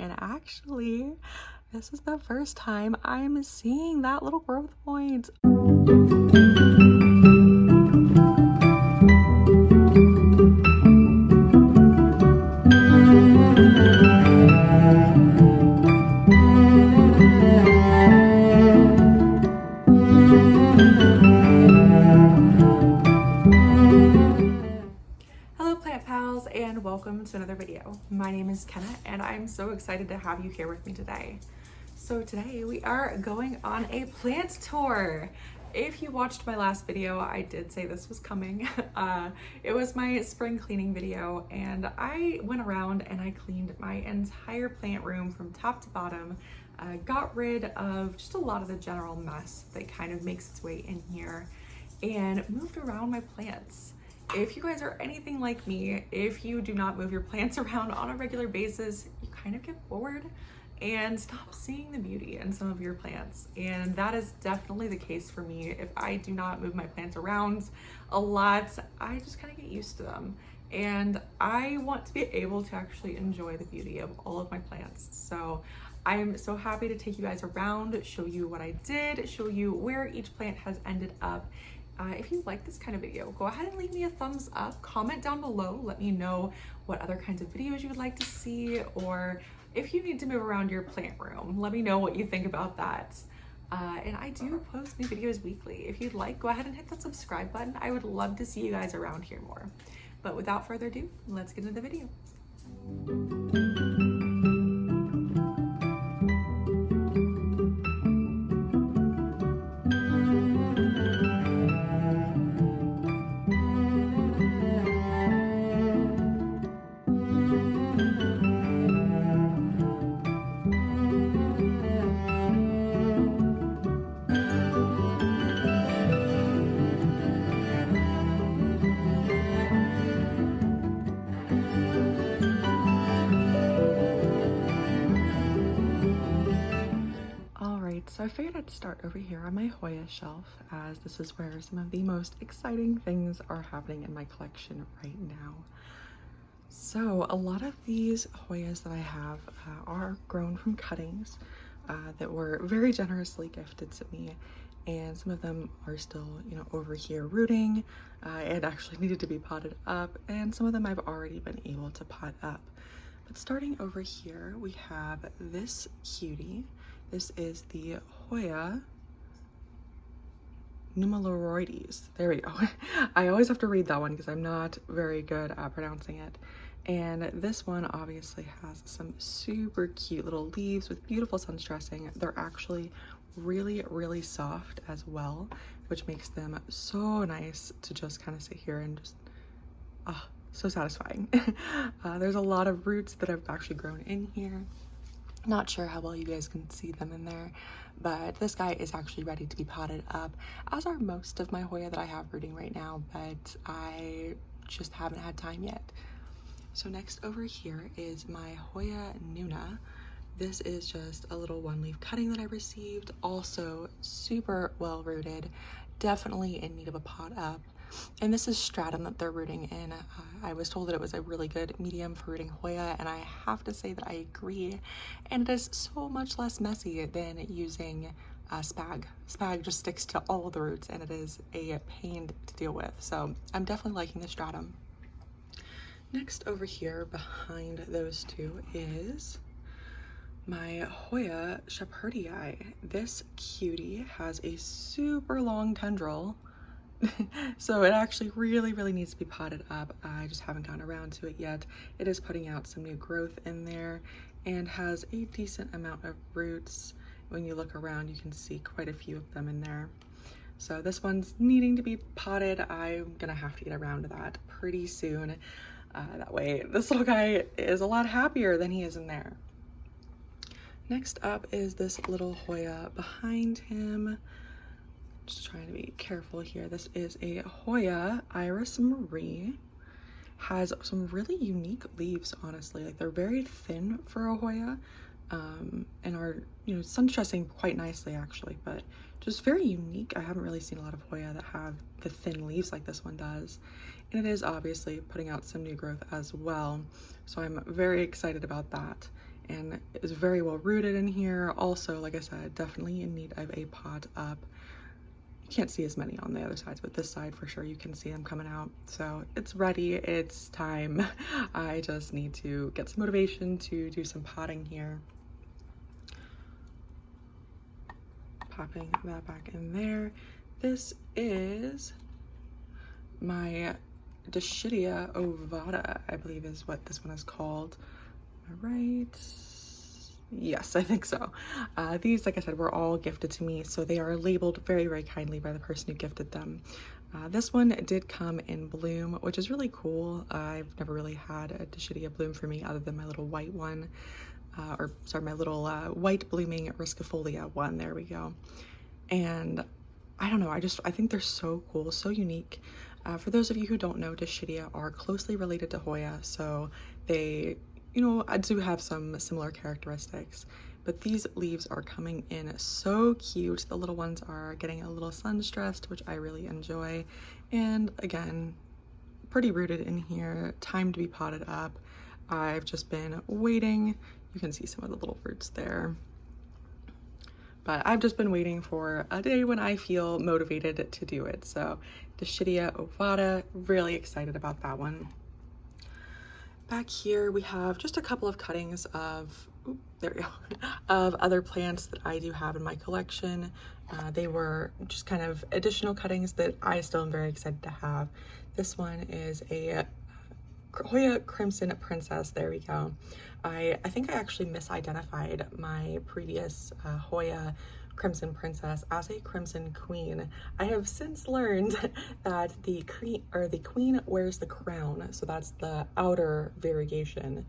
and actually this is the first time I'm seeing that little growth point. Hello plant pals and welcome to another video. My name is Kenna and I'm so excited to have you here with me today. So today we are going on a plant tour. If you watched my last video, I did say this was coming. It was my spring cleaning video and I went around and I cleaned my entire plant room from top to bottom. Got rid of just a lot of the general mess that kind of makes its way in here and moved around my plants. If you guys are anything like me, if you do not move your plants around on a regular basis, you kind of get bored and stop seeing the beauty in some of your plants. And that is definitely the case for me. If I do not move my plants around a lot, I just kind of get used to them. And I want to be able to actually enjoy the beauty of all of my plants. So I'm so happy to take you guys around, show you what I did, show you where each plant has ended up. If you like this kind of video, go ahead and leave me a thumbs up, comment down below, let me know what other kinds of videos you would like to see, or if you need to move around your plant room, let me know what you think about that. And I do post new videos weekly. If you'd like, go ahead and hit that subscribe button. I would love to see you guys around here more. But without further ado, let's get into the video. So I figured I'd start over here on my Hoya shelf, as this is where some of the most exciting things are happening in my collection right now. So a lot of these Hoyas that I have are grown from cuttings that were very generously gifted to me, and some of them are still, over here rooting and actually needed to be potted up, and some of them I've already been able to pot up. But starting over here, we have this cutie. This is the Hoya Numeroloides. There we go. I always have to read that one because I'm not very good at pronouncing it. And this one obviously has some super cute little leaves with beautiful sun dressing. They're actually really, really soft as well, which makes them so nice to just kind of sit here and just, so satisfying. There's a lot of roots that have actually grown in here. Not sure how well you guys can see them in there, but this guy is actually ready to be potted up, as are most of my Hoya that I have rooting right now, but I just haven't had time yet. So next over here is my Hoya Nuna. This is just a little one leaf cutting that I received, also super well rooted, definitely in need of a pot up. And this is stratum that they're rooting in. I was told that it was a really good medium for rooting Hoya, and I have to say that I agree. And it is so much less messy than using spag. Spag just sticks to all the roots, and it is a pain to deal with. So I'm definitely liking the stratum. Next over here behind those two is my Hoya Shepherdii. This cutie has a super long tendril. So it actually really needs to be potted up. I just haven't gotten around to it yet. It is putting out some new growth in there and has a decent amount of roots. When you look around, you can see quite a few of them in there. So this one's needing to be potted. I'm gonna have to get around to that pretty soon. That way this little guy is a lot happier than he is in there. Next up is this little Hoya behind him. Just trying to be careful here. This is a Hoya Iris Marie. Has some really unique leaves, honestly. Like, they're very thin for a Hoya, and are, sun dressing quite nicely actually, but just very unique. I haven't really seen a lot of Hoya that have the thin leaves like this one does. And it is obviously putting out some new growth as well. So I'm very excited about that. and is very well rooted in here. Also, like I said, definitely in need of a pot up. You can't see as many on the other sides, but this side for sure you can see them coming out. So it's ready, it's time. I just need to get some motivation to do some potting here. Popping that back in there. This is my Dischidia ovata, I believe is what this one is called. Am I right? Yes, I think so. These, like I said, were all gifted to me, so they are labeled very, very kindly by the person who gifted them. This one did come in bloom, which is really cool. I've never really had a Dischidia bloom for me other than my little white one, or sorry, my little white blooming Riscifolia one. There we go. And I don't know, I think they're so cool, so unique. For those of you who don't know, Dischidia are closely related to Hoya, so they, you know, I do have some similar characteristics, but these leaves are coming in so cute. The little ones are getting a little sun stressed, which I really enjoy. And again, pretty rooted in here, time to be potted up. I've just been waiting. You can see some of the little roots there. But I've just been waiting for a day when I feel motivated to do it. So Dischidia ovata, really excited about that one. Back here we have just a couple of cuttings of, there we go, of other plants that I do have in my collection. They were just kind of additional cuttings that I still am very excited to have. This one is a Hoya Crimson Princess. There we go. I think I actually misidentified my previous Hoya Crimson Princess as a Crimson Queen. I have since learned that the queen wears the crown, so that's the outer variegation,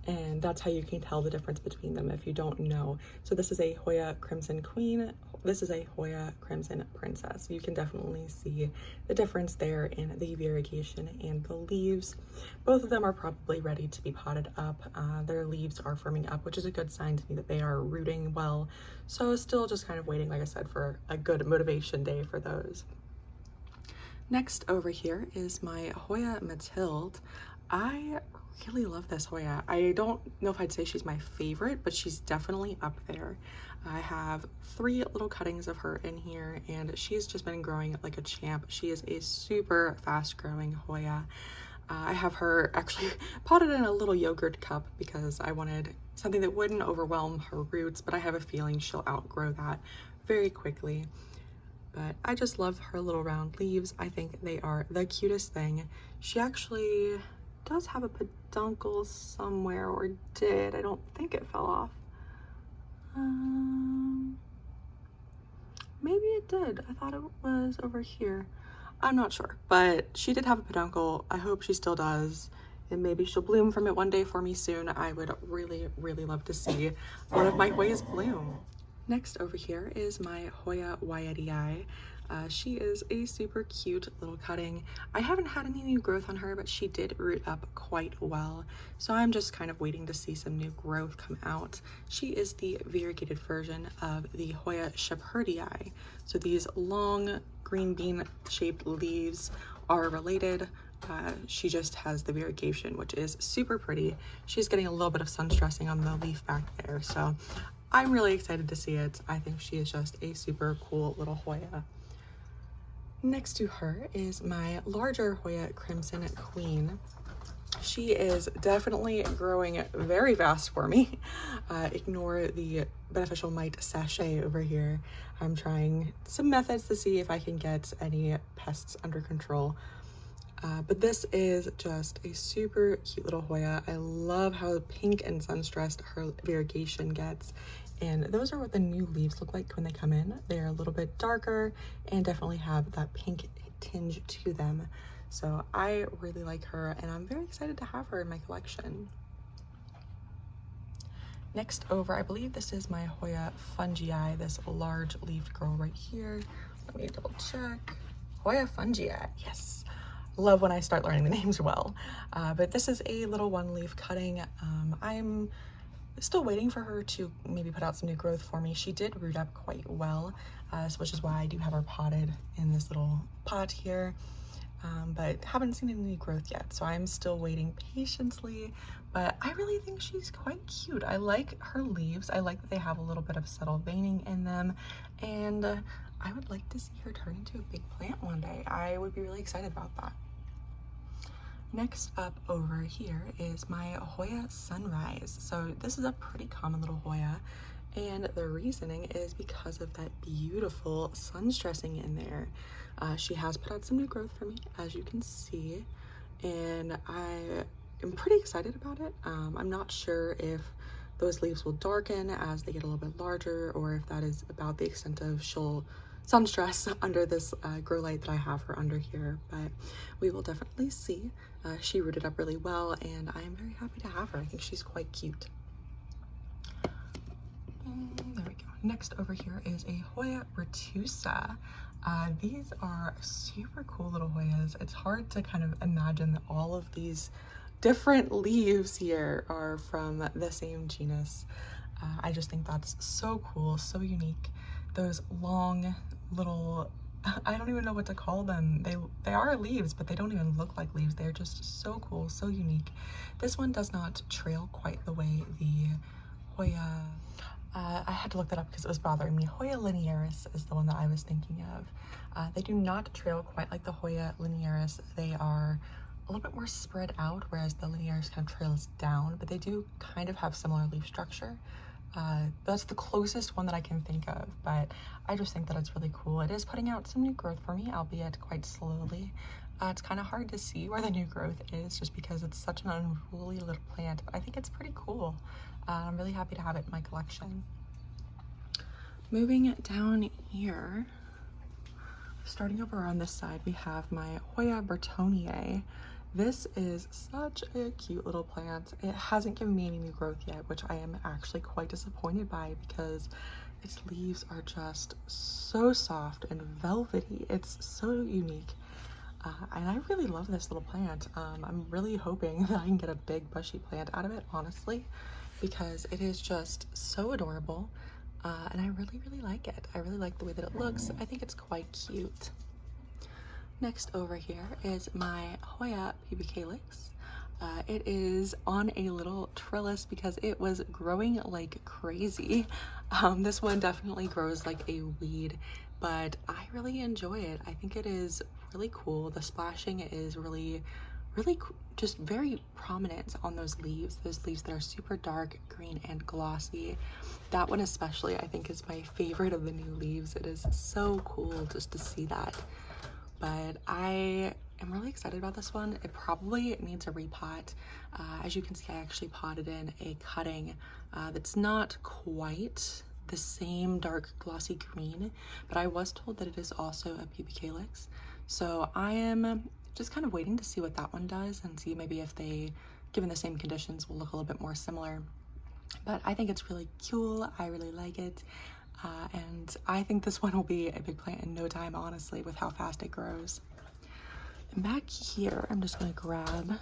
and that's how you can tell the difference between them if you don't know. So this is a Hoya Crimson Queen, this is a Hoya Crimson Princess. You can definitely see the difference there in the variegation and the leaves. Both of them are probably ready to be potted up. Their leaves are firming up, which is a good sign to me that they are rooting well. So still just kind of waiting, like I said, for a good motivation day for those. Next over here is my Hoya Mathilde. I really love this Hoya. I don't know if I'd say she's my favorite, but she's definitely up there. I have 3 little cuttings of her in here, and she's just been growing like a champ. She is a super fast growing Hoya. I have her actually potted in a little yogurt cup because I wanted something that wouldn't overwhelm her roots, but I have a feeling she'll outgrow that very quickly. But I just love her little round leaves. I think they are the cutest thing. She actually does have a peduncle somewhere, or did. I don't think it fell off. Maybe it did. I thought it was over here. I'm not sure, but she did have a peduncle. I hope she still does, and maybe she'll bloom from it one day for me soon. I would really, really love to see one of my Hoyas bloom. Next over here is my Hoya Waiatii. She is a super cute little cutting. I haven't had any new growth on her, but she did root up quite well. So I'm just kind of waiting to see some new growth come out. She is the variegated version of the Hoya Shepherdii. So these long green bean shaped leaves are related. She just has the variegation, which is super pretty. She's getting a little bit of sun stressing on the leaf back there. So I'm really excited to see it. I think she is just a super cool little Hoya. Next to her is my larger Hoya Crimson Queen. She is definitely growing very fast for me. Ignore the beneficial mite sachet over here. I'm trying some methods to see if I can get any pests under control. But this is just a super cute little Hoya. I love how pink and sun-stressed her variegation gets. And those are what the new leaves look like when they come in. They're a little bit darker and definitely have that pink tinge to them. So I really like her, and I'm very excited to have her in my collection. Next over, I believe this is my Hoya Fungii, this large leafed girl right here. Let me double check. Hoya Fungii, yes. Love when I start learning the names well. But this is a little one leaf cutting. I'm still waiting for her to maybe put out some new growth for me. She did root up quite well, which is why I do have her potted in this little pot here. but haven't seen any growth yet. So I'm still waiting patiently, but I really think she's quite cute. I like her leaves. I like that they have a little bit of subtle veining in them, and I would like to see her turn into a big plant one day. I would be really excited about that. Next up over here is my Hoya Sunrise. So this is a pretty common little Hoya, and the reasoning is because of that beautiful sun stressing in there. She has put out some new growth for me, as you can see, and I am pretty excited about it. I'm not sure if those leaves will darken as they get a little bit larger, or if that is about the extent of she'll sun stress under this grow light that I have her under here, but we will definitely see. She rooted up really well, and I am very happy to have her. I think she's quite cute. There we go. Next over here is a Hoya retusa. These are super cool little Hoyas. It's hard to kind of imagine that all of these different leaves here are from the same genus. I just think that's so cool, so unique. Those long little, I don't even know what to call them. They are leaves, but they don't even look like leaves. They're just so cool, so unique. This one does not trail quite the way the Hoya, I had to look that up because it was bothering me. Hoya linearis is the one that I was thinking of. They do not trail quite like the Hoya linearis. They are a little bit more spread out, whereas the linearis kind of trails down, but they do kind of have similar leaf structure. That's the closest one that I can think of, but I just think that it's really cool. It is putting out some new growth for me, albeit quite slowly. It's kind of hard to see where the new growth is just because it's such an unruly little plant, but I think it's pretty cool. I'm really happy to have it in my collection. Moving down here, starting over on this side, we have my Hoya Bertonier. This is such a cute little plant. It hasn't given me any new growth yet, which I am actually quite disappointed by because its leaves are just so soft and velvety. It's so unique. And I really love this little plant. I'm really hoping that I can get a big bushy plant out of it, honestly, because it is just so adorable. And I really, really like it. I really like the way that it looks. I think it's quite cute. Next over here is my Hoya pubicalyx. It is on a little trellis because it was growing like crazy. This one definitely grows like a weed, but I really enjoy it. I think it is really cool. The splashing is really just very prominent on those leaves that are super dark green and glossy. That one especially I think is my favorite of the new leaves. It is so cool just to see that. But I am really excited about this one. It probably needs a repot. As you can see, I actually potted in a cutting that's not quite the same dark glossy green, but I was told that it is also a pubicalyx. So I am just kind of waiting to see what that one does and see maybe if they, given the same conditions, will look a little bit more similar. But I think it's really cool. I really like it. And I think this one will be a big plant in no time, honestly, with how fast it grows. And back here, I'm just going to grab,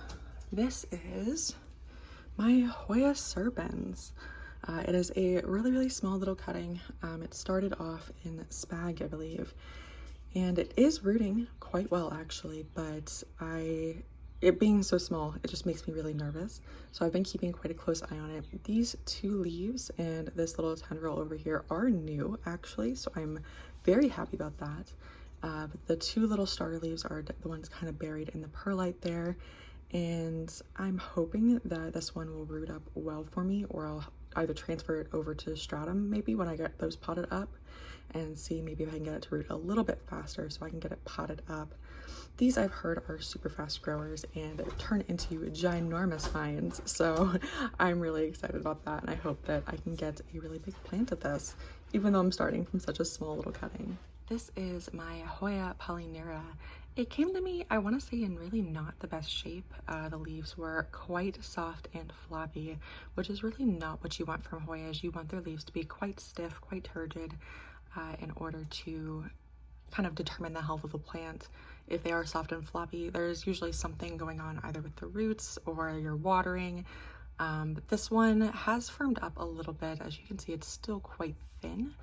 this is my Hoya serpens. It is a really small little cutting. It started off in spag, I believe, and it is rooting quite well actually, but it being so small, it just makes me really nervous. So I've been keeping quite a close eye on it. These two leaves and this little tendril over here are new actually, so I'm very happy about that. But the two little starter leaves are the ones kind of buried in the perlite there, and I'm hoping that this one will root up well for me, or I'll either transfer it over to stratum maybe when I get those potted up, and see maybe if I can get it to root a little bit faster so I can get it potted up. These I've heard are super fast growers and turn into ginormous vines, so I'm really excited about that, and I hope that I can get a really big plant of this, even though I'm starting from such a small little cutting. This is my Hoya polynera. It came to me, I want to say, in really not the best shape. The leaves were quite soft and floppy, which is really not what you want from Hoyas. You want their leaves to be quite stiff, quite turgid, in order to kind of determine the health of the plant. If they are soft and floppy, there's usually something going on either with the roots or you're watering. But this one has firmed up a little bit. As you can see, it's still quite thin.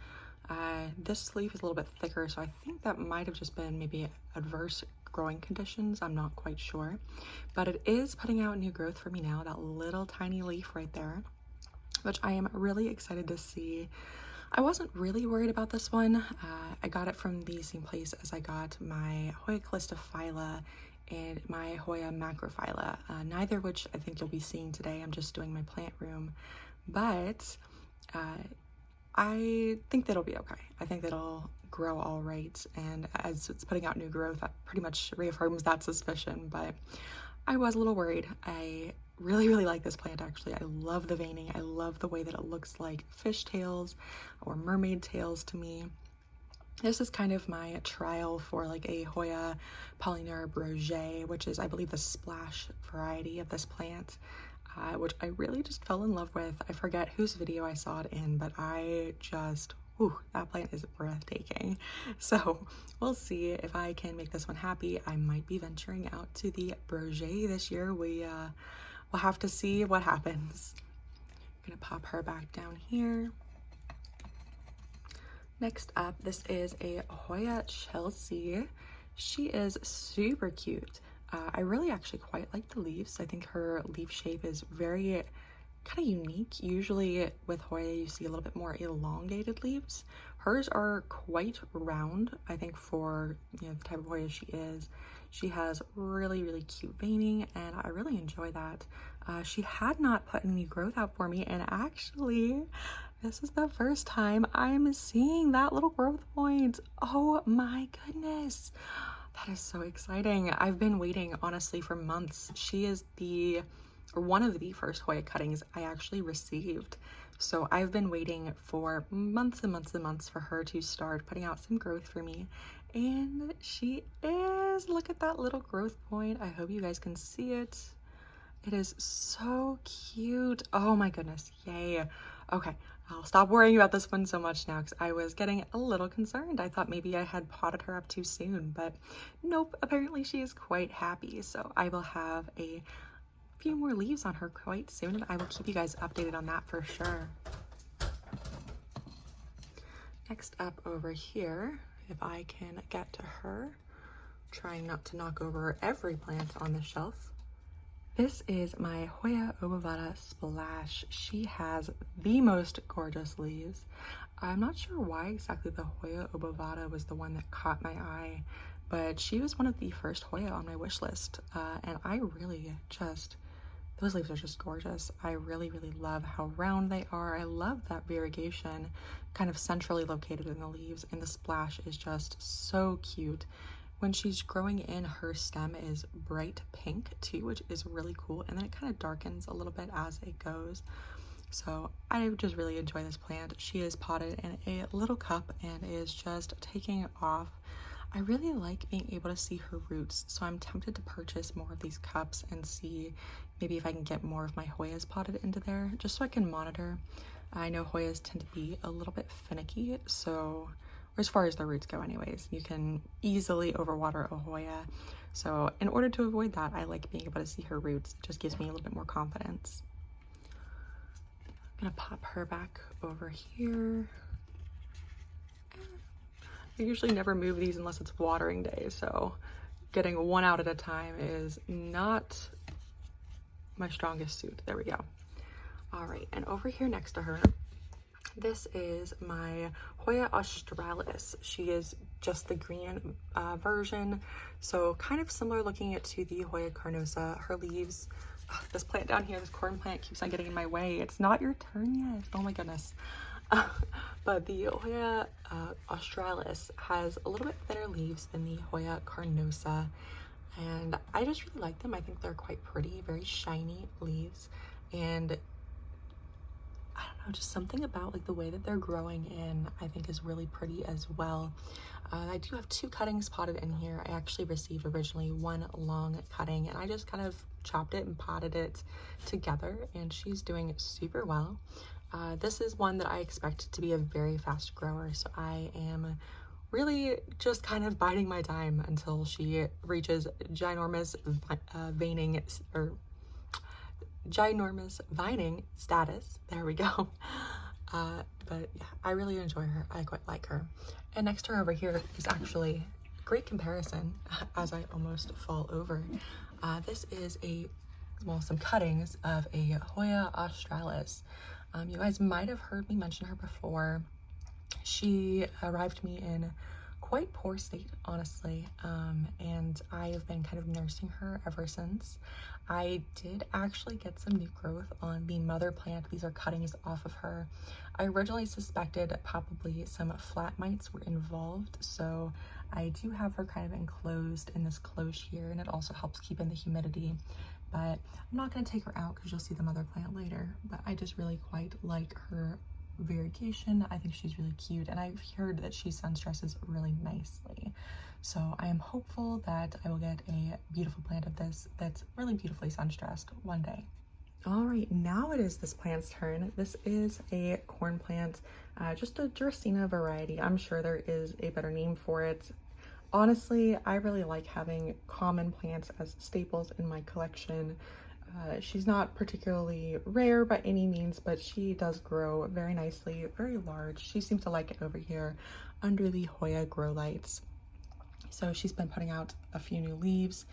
This leaf is a little bit thicker, so I think that might have just been maybe adverse growing conditions. I'm not quite sure, but it is putting out new growth for me now, that little tiny leaf right there, which I am really excited to see. I wasn't really worried about this one. I got it from the same place as I got my Hoya calistophylla and my Hoya macrophylla, neither of which I think you'll be seeing today. I'm just doing my plant room, but I think that'll be okay. I think that'll grow all right, and as it's putting out new growth, that pretty much reaffirms that suspicion, but I was a little worried. I really like this plant, actually. I love the veining. I love the way that it looks like fish tails or mermaid tails to me. This is kind of my trial for like a Hoya Polyneura Brogée, which is, I believe, the splash variety of this plant, which I really just fell in love with. I forget whose video I saw it in, but I just, ooh, that plant is breathtaking. So we'll see if I can make this one happy. I might be venturing out to the Brogée this year. We'll have to see what happens. I'm gonna pop her back down here. Next up, this is a Hoya Chelsea. She is super cute. I really actually quite like the leaves. I think her leaf shape is very kind of unique. Usually with Hoya, you see a little bit more elongated leaves. Hers are quite round, I think, for, you know, the type of Hoya she is. She has really cute veining, and I really enjoy that. She had not put any growth out for me, and actually, this is the first time I'm seeing that little growth point. Oh my goodness. That is so exciting. I've been waiting, honestly, for months. She is one of the first Hoya cuttings I actually received. So I've been waiting for months and months for her to start putting out some growth for me. And she is. Look at that little growth point. I hope you guys can see it. It is so cute. Oh my goodness. Yay. Okay, I'll stop worrying about this one so much now, because I was getting a little concerned. I thought maybe I had potted her up too soon, but nope, apparently she is quite happy. So I will have a few more leaves on her quite soon, and I will keep you guys updated on that for sure. Next up over here, if I can get to her, trying not to knock over every plant on the shelf. This is my Hoya Obovata Splash. She has the most gorgeous leaves. I'm not sure why exactly the Hoya Obovata was the one that caught my eye, but she was one of the first Hoya on my wish list, and I really just, those leaves are just gorgeous. I really love how round they are. I love that variegation kind of centrally located in the leaves, and the splash is just so cute. When she's growing in, her stem is bright pink too, which is really cool, and then it kind of darkens a little bit as it goes. So I just really enjoy this plant. She is potted in a little cup and is just taking off. I really like being able to see her roots, so I'm tempted to purchase more of these cups and see maybe if I can get more of my Hoyas potted into there, just so I can monitor. I know Hoyas tend to be a little bit finicky, so, or as far as the roots go anyways, you can easily overwater a Hoya. So in order to avoid that, I like being able to see her roots. It just gives me a little bit more confidence. I'm gonna pop her back over here. I usually never move these unless it's watering day, so getting one out at a time is not my strongest suit. There we go. All right, and over here next to her, this is my Hoya Australis. She is just the green version, so kind of similar looking to the Hoya Carnosa. Her leaves, this plant down here, this corn plant keeps on getting in my way. It's not your turn yet. Oh my goodness. But the Hoya Australis has a little bit thinner leaves than the Hoya Carnosa, and I just really like them. I think they're quite pretty, very shiny leaves, and I don't know, just something about like the way that they're growing in, I think is really pretty as well. I do have two cuttings potted in here. I actually received originally one long cutting, and I just kind of chopped it and potted it together, and she's doing super well. This is one that I expect to be a very fast grower, so I am really just kind of biding my time until she reaches ginormous ginormous vining status. There we go. But yeah, I really enjoy her. I quite like her. And next to her over here is actually great comparison as I almost fall over. This is some cuttings of a Hoya Australis. You guys might have heard me mention her before. She arrived to me in quite poor state, honestly, and I've been kind of nursing her ever since. I did actually get some new growth on the mother plant. These are cuttings off of her. I originally suspected probably some flat mites were involved, so I do have her kind of enclosed in this cloche here, and it also helps keep in the humidity. But I'm not going to take her out because you'll see the mother plant later, but I just really quite like her variegation. I think she's really cute, and I've heard that she sun stresses really nicely. So I am hopeful that I will get a beautiful plant of this that's really beautifully sun stressed one day. All right, now it is this plant's turn. This is a corn plant, just a Dracaena variety. I'm sure there is a better name for it. Honestly, I really like having common plants as staples in my collection. She's not particularly rare by any means, but she does grow very nicely, very large. She seems to like it over here under the Hoya grow lights. So she's been putting out a few new leaves,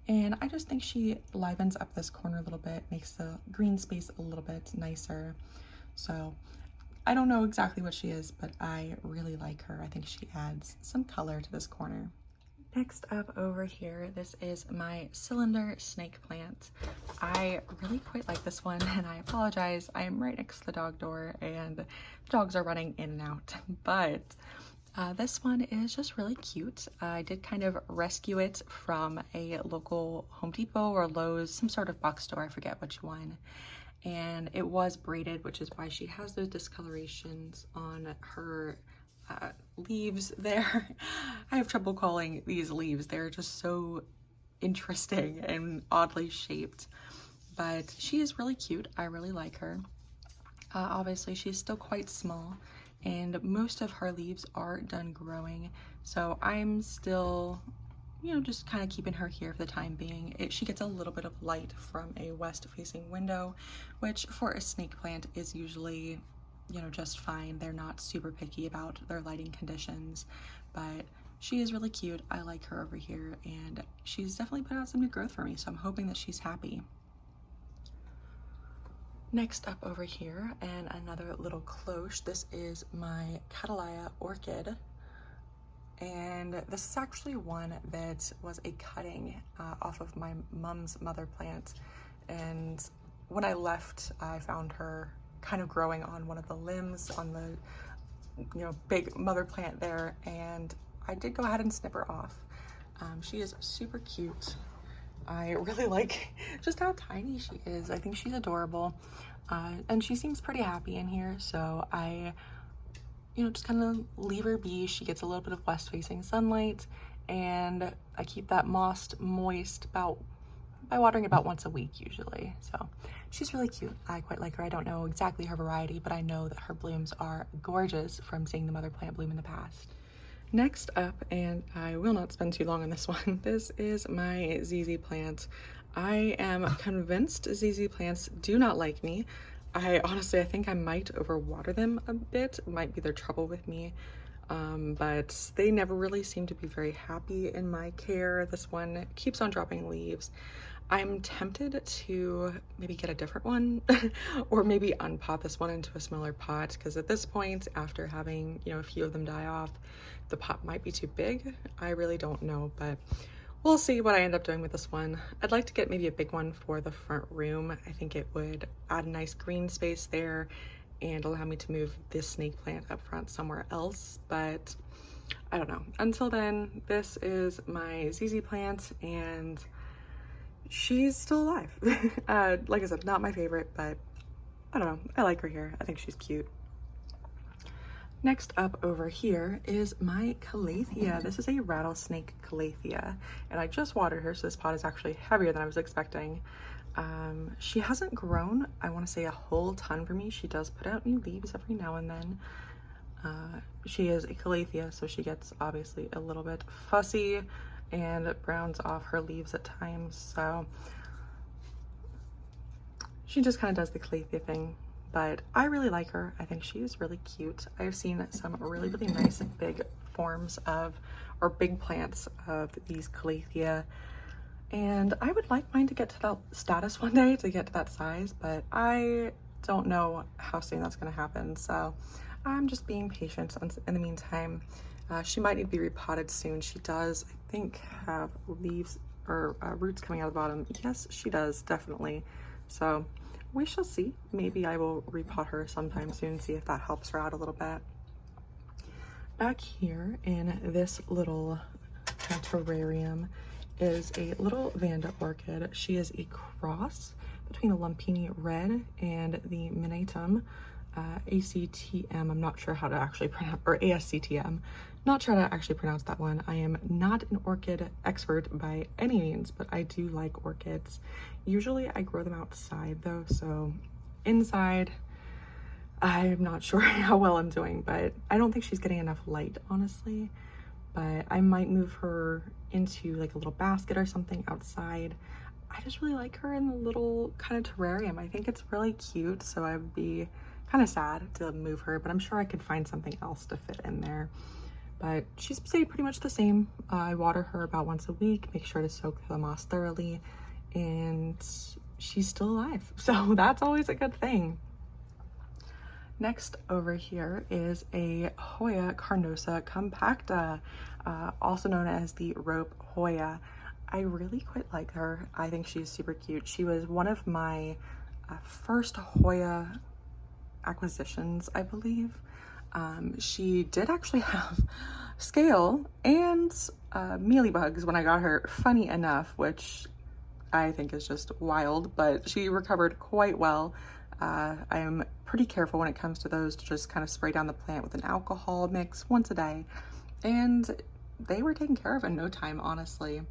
and I just think she livens up this corner a little bit, makes the green space a little bit nicer. So I don't know exactly what she is, but I really like her. I think she adds some color to this corner. Next up over here, this is my cylinder snake plant. I really quite like this one, and I apologize. I am right next to the dog door and the dogs are running in and out, but this one is just really cute. I did kind of rescue it from a local Home Depot or Lowe's, some sort of box store, I forget which one. And it was braided, which is why she has those discolorations on her leaves there. I have trouble calling these leaves. They're just so interesting and oddly shaped. But she is really cute. I really like her. Obviously, she's still quite small, and most of her leaves are done growing. So I'm still, just kind of keeping her here for the time being. She gets a little bit of light from a west-facing window, which for a snake plant is usually, just fine. They're not super picky about their lighting conditions, but she is really cute. I like her over here, and she's definitely put out some new growth for me, so I'm hoping that she's happy. Next up over here, and another little cloche. This is my Catalaya orchid, and this is actually one that was a cutting off of my mom's mother plant, and when I left, I found her kind of growing on one of the limbs on the big mother plant there, and I did go ahead and snip her off. She is super cute. I really like just how tiny she is. I think she's adorable, and she seems pretty happy in here, so I just kind of leave her be. She gets a little bit of west-facing sunlight, and I keep that moss moist by watering about once a week usually. So she's really cute. I quite like her. I don't know exactly her variety, but I know that her blooms are gorgeous from seeing the mother plant bloom in the past. Next up, and I will not spend too long on this one, this is my ZZ plant. I am convinced ZZ plants do not like me. I think I might overwater them a bit. It might be their trouble with me, but they never really seem to be very happy in my care. This one keeps on dropping leaves. I'm tempted to maybe get a different one or maybe unpot this one into a smaller pot, because at this point, after having a few of them die off, the pot might be too big. I really don't know, but we'll see what I end up doing with this one. I'd like to get maybe a big one for the front room. I think it would add a nice green space there and allow me to move this snake plant up front somewhere else, but I don't know. Until then, this is my ZZ plant, and she's still alive. Like I said, not my favorite, but I don't know. I like her here. I think she's cute. Next up over here is my Calathea. This is a rattlesnake Calathea, and I just watered her, so this pot is actually heavier than I was expecting. She hasn't grown, I want to say, a whole ton for me. She does put out new leaves every now and then. She is a Calathea, so she gets obviously a little bit fussy and browns off her leaves at times, so she just kind of does the Calathea thing. but I really like her. I think she is really cute. I've seen some really, really nice big forms of, or big plants of these calathea, and I would like mine to get to that status one day, to get to that size, but I don't know how soon that's going to happen. So I'm just being patient in the meantime. She might need to be repotted soon. She does, I think, have leaves or roots coming out of the bottom. Yes, she does, definitely. So we shall see. Maybe I will repot her sometime soon, see if that helps her out a little bit. Back here in this little terrarium is a little Vanda orchid. She is a cross between the Lumpini Red and the Minatum ACTM. I'm not sure how to actually pronounce, or ASCTM. Not sure how to actually pronounce that one. I am not an orchid expert by any means, but I do like orchids. Usually I grow them outside though, so inside I'm not sure how well I'm doing, but I don't think she's getting enough light, honestly. But I might move her into like a little basket or something outside. I just really like her in the little kind of terrarium. I think it's really cute, so I would be kind of sad to move her, but I'm sure I could find something else to fit in there. But she's stayed pretty much the same. I water her about once a week, make sure to soak the moss thoroughly, and she's still alive. So that's always a good thing. Next over here is a Hoya carnosa compacta, also known as the rope Hoya. I really quite like her. I think she's super cute. She was one of my first Hoya acquisitions, I believe. She did actually have scale and mealybugs when I got her, funny enough, which I think is just wild, but she recovered quite well. I am pretty careful when it comes to those, to just kind of spray down the plant with an alcohol mix once a day, and they were taken care of in no time, honestly.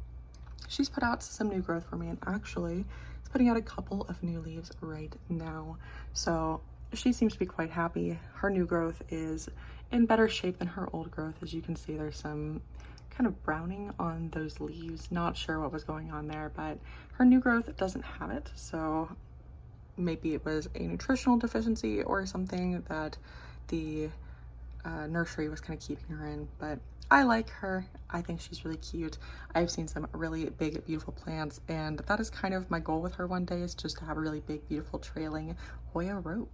She's put out some new growth for me, and actually is putting out a couple of new leaves right now, so she seems to be quite happy. Her new growth is in better shape than her old growth. As you can see, there's some kind of browning on those leaves. Not sure what was going on there, but her new growth doesn't have it, so maybe it was a nutritional deficiency or something that the nursery was kind of keeping her in. But I like her. I think she's really cute. I've seen some really big, beautiful plants, and that is kind of my goal with her one day, is just to have a really big, beautiful trailing Hoya rope.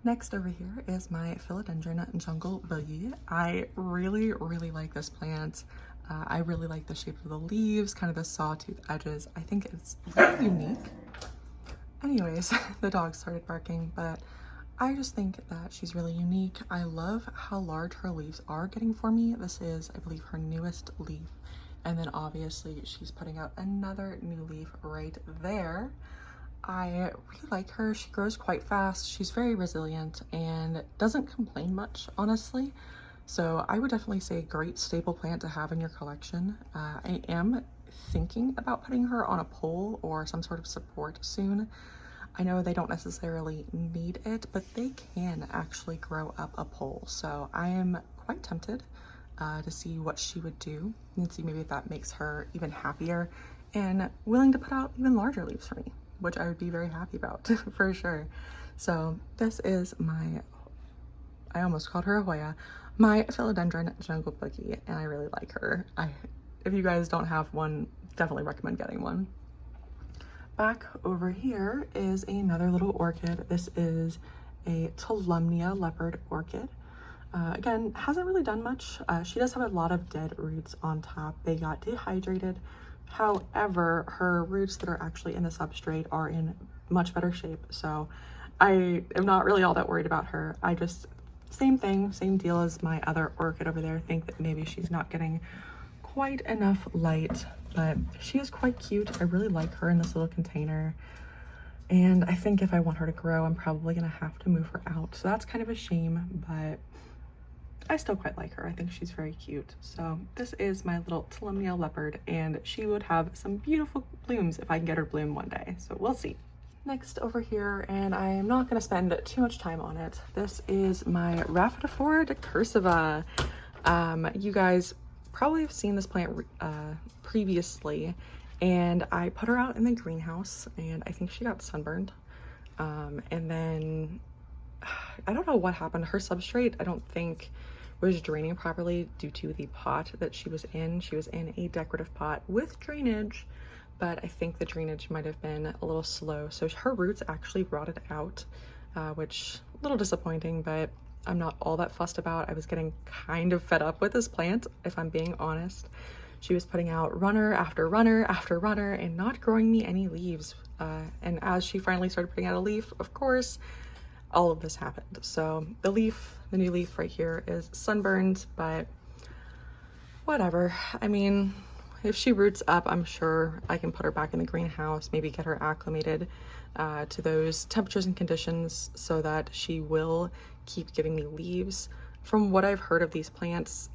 Next over here is my philodendron jungle boogie. I really, really like this plant. I really like the shape of the leaves, kind of the sawtooth edges. I think it's very unique. Anyways, the dog started barking, but I just think that she's really unique. I love how large her leaves are getting for me. This is, I believe, her newest leaf. And then obviously she's putting out another new leaf right there. I really like her. She grows quite fast. She's very resilient and doesn't complain much, honestly. So I would definitely say great staple plant to have in your collection. I am thinking about putting her on a pole or some sort of support soon. I know they don't necessarily need it, but they can actually grow up a pole. So I am quite tempted to see what she would do and see maybe if that makes her even happier and willing to put out even larger leaves for me, which I would be very happy about for sure. So this is my, I almost called her a Hoya, my philodendron jungle boogie, and I really like her. If you guys don't have one, definitely recommend getting one. Back over here is another little orchid. This is a Tolumnia leopard orchid. Again, hasn't really done much. She does have a lot of dead roots on top. They got dehydrated. However, her roots that are actually in the substrate are in much better shape. So I am not really all that worried about her. I just, same thing, same deal as my other orchid over there. Think that maybe she's not getting quite enough light, but she is quite cute. I really like her in this little container. And I think if I want her to grow, I'm probably gonna have to move her out. So that's kind of a shame, but I still quite like her. I think she's very cute. So this is my little Tolumnia leopard, and she would have some beautiful blooms if I can get her bloom one day. So we'll see. Next over here, and I am not gonna spend too much time on it. This is my Rhaphidophora decursiva. You guys probably have seen this plant previously, and I put her out in the greenhouse, and I think she got sunburned. And then I don't know what happened. Her substrate, I don't think was draining properly due to the pot that she was in. She was in a decorative pot with drainage, but I think the drainage might have been a little slow. So her roots actually rotted out, which a little disappointing, but I'm not all that fussed about. I was getting kind of fed up with this plant, if I'm being honest. She was putting out runner after runner after runner and not growing me any leaves. And as she finally started putting out a leaf, of course, all of this happened. So the new leaf right here is sunburned, but whatever. I mean, if she roots up, I'm sure I can put her back in the greenhouse, maybe get her acclimated to those temperatures and conditions so that she will keep giving me leaves. From what I've heard of these plants,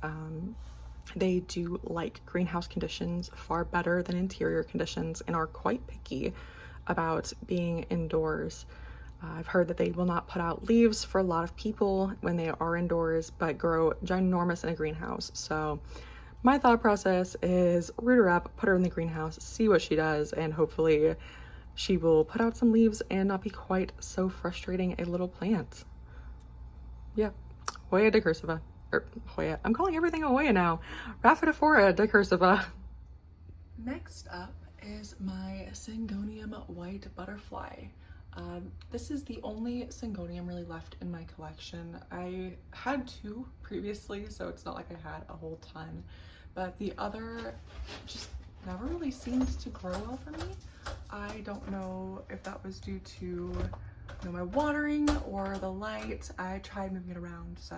they do like greenhouse conditions far better than interior conditions and are quite picky about being indoors. I've heard that they will not put out leaves for a lot of people when they are indoors, but grow ginormous in a greenhouse. So my thought process is root her up, put her in the greenhouse, see what she does, and hopefully she will put out some leaves and not be quite so frustrating a little plant. Yeah, Hoya decursiva, or Hoya, I'm calling everything a Hoya now. Rhaphidophora decursiva. Next up is my Syngonium white butterfly. This is the only Syngonium really left in my collection. I had two previously, so it's not like I had a whole ton, but the other just never really seemed to grow well for me. I don't know if that was due to my watering or the light. I tried moving it around, so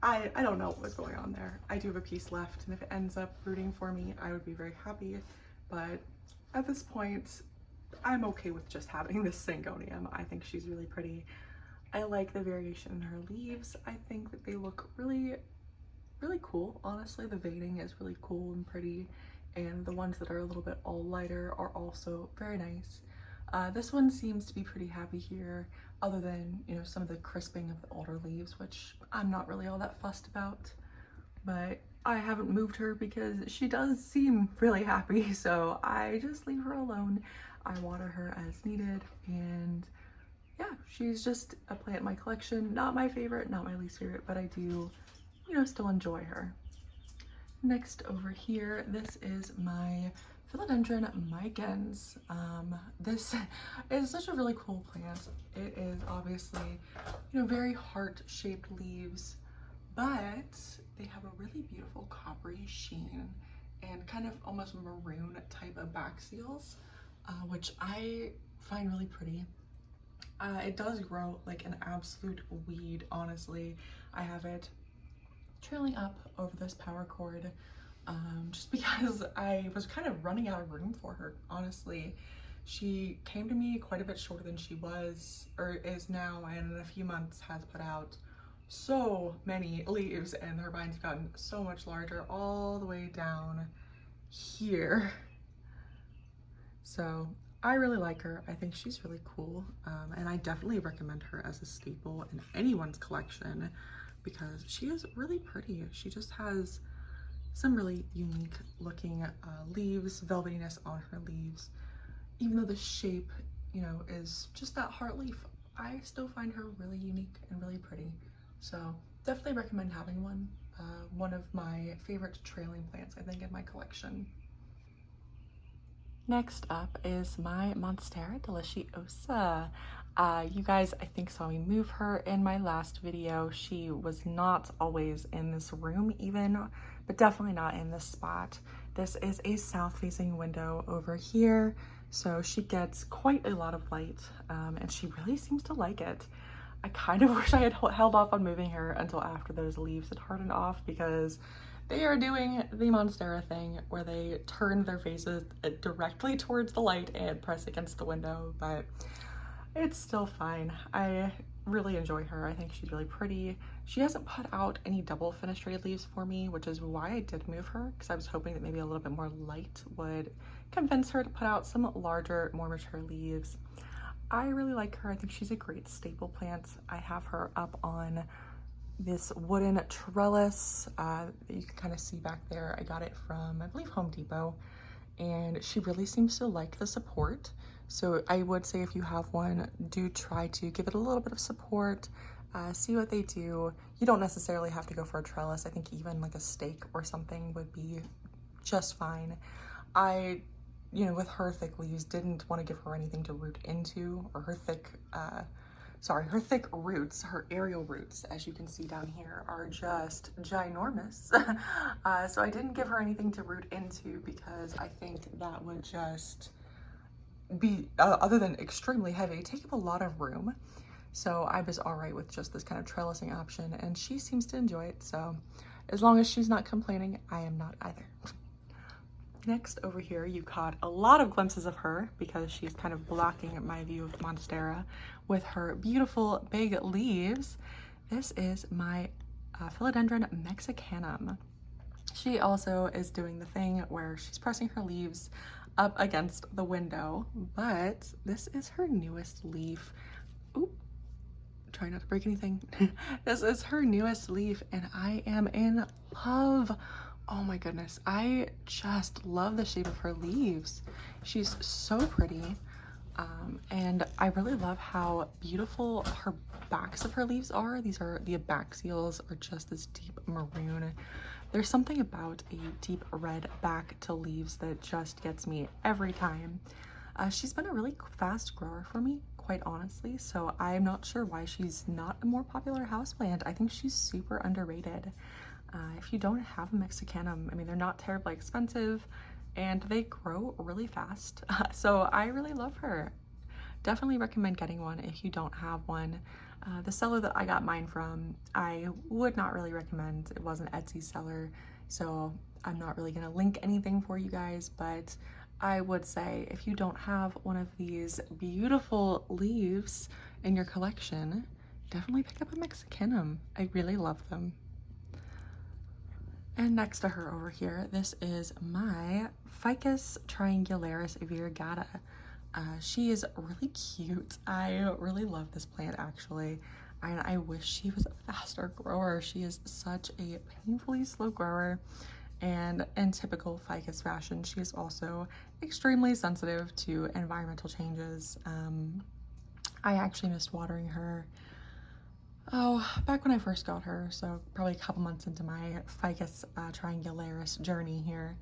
I don't know what was going on there. I do have a piece left, and if it ends up rooting for me, I would be very happy, but at this point, I'm okay with just having this Syngonium. I think she's really pretty. I like the variation in her leaves. I think that they look really, really cool. Honestly, the veining is really cool and pretty, and the ones that are a little bit all lighter are also very nice. This one seems to be pretty happy here, other than, some of the crisping of the older leaves, which I'm not really all that fussed about. But I haven't moved her because she does seem really happy, so I just leave her alone. I water her as needed, and yeah, she's just a plant in my collection. Not my favorite, not my least favorite, but I do, still enjoy her. Next over here, this is my Philodendron micans. This is such a really cool plant. It is obviously, very heart-shaped leaves, but they have a really beautiful coppery sheen and kind of almost maroon type of baxils, which I find really pretty. It does grow like an absolute weed, honestly. I have it trailing up over this power cord, just because I was kind of running out of room for her, honestly. She came to me quite a bit shorter than she was, or is now, and in a few months has put out so many leaves, and her vines have gotten so much larger all the way down here. So I really like her. I think she's really cool, and I definitely recommend her as a staple in anyone's collection because she is really pretty. She just has some really unique looking leaves, velvetiness on her leaves. Even though the shape, is just that heart leaf, I still find her really unique and really pretty. So definitely recommend having one. One of my favorite trailing plants, I think, in my collection. Next up is my Monstera deliciosa. You guys, I think, saw me move her in my last video. She was not always in this room even, but definitely not in this spot. This is a south-facing window over here, so she gets quite a lot of light, and she really seems to like it. I kind of wish I had held off on moving her until after those leaves had hardened off, because they are doing the Monstera thing where they turn their faces directly towards the light and press against the window, but it's still fine. I really enjoy her. I think she's really pretty. She hasn't put out any double fenestrated leaves for me, which is why I did move her, because I was hoping that maybe a little bit more light would convince her to put out some larger, more mature leaves. I really like her. I think she's a great staple plant. I have her up on this wooden trellis that you can kind of see back there. I got it from, I believe, Home Depot, and she really seems to like the support. So I would say if you have one, do try to give it a little bit of support, see what they do. You don't necessarily have to go for a trellis. I think even like a stake or something would be just fine. I, you know, with her thick leaves, didn't want to give her anything to root into, or her thick, her thick roots, her aerial roots, as you can see down here, are just ginormous. So I didn't give her anything to root into because I think that would just be, other than extremely heavy, take up a lot of room. So I was all right with just this kind of trellising option, and she seems to enjoy it. So as long as she's not complaining, I am not either. Next, over here, you caught a lot of glimpses of her because she's kind of blocking my view of Monstera with her beautiful big leaves. This is my Philodendron mexicanum. She also is doing the thing where she's pressing her leaves up against the window, but this is her newest leaf. Oop, try not to break anything. This is her newest leaf, and I am in love. Oh my goodness, I just love the shape of her leaves. She's so pretty. And I really love how beautiful her backs of her leaves are. These are, the abaxials are just this deep maroon. There's something about a deep red back to leaves that just gets me every time. She's been a really fast grower for me, quite honestly, so I'm not sure why she's not a more popular houseplant. I think she's super underrated. If you don't have a Mexicanum, I mean, they're not terribly expensive and they grow really fast. So I really love her. Definitely recommend getting one if you don't have one. The seller that I got mine from, I would not really recommend. It was an Etsy seller, so I'm not really gonna link anything for you guys, but I would say if you don't have one of these beautiful leaves in your collection, definitely pick up a Mexicanum. I really love them. And next to her over here, this is my Ficus triangularis variegata. She is really cute. I really love this plant actually, and I wish she was a faster grower. She is such a painfully slow grower, and in typical ficus fashion, she is also extremely sensitive to environmental changes. I actually missed watering her back when I first got her, so probably a couple months into my Ficus triangularis journey here,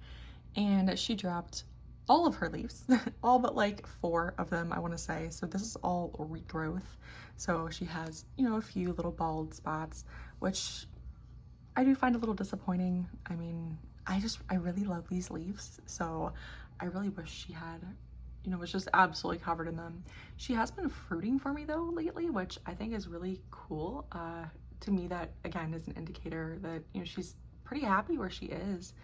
and she dropped all of her leaves, all but like 4 of them, I want to say. So this is all regrowth. So she has, you know, a few little bald spots, which I do find a little disappointing. I mean, I really love these leaves. So I really wish she had, you know, was just absolutely covered in them. She has been fruiting for me though lately, which I think is really cool. To me, that again is an indicator that, you know, she's pretty happy where she is.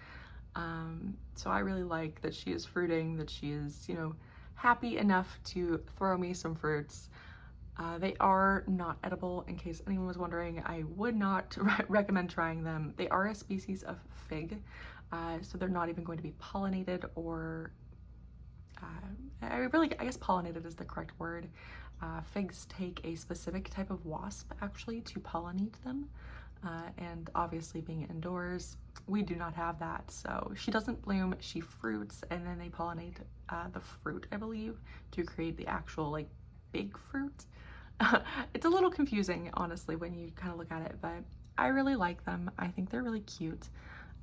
So I really like that she is fruiting, that she is, you know, happy enough to throw me some fruits. They are not edible, in case anyone was wondering. I would not recommend trying them. They are a species of fig, so they're not even going to be pollinated or, I guess pollinated is the correct word. Figs take a specific type of wasp actually to pollinate them. And obviously being indoors, we do not have that. So she doesn't bloom, she fruits, and then they pollinate the fruit, I believe, to create the actual like big fruit. It's a little confusing, honestly, when you kind of look at it, but I really like them. I think they're really cute.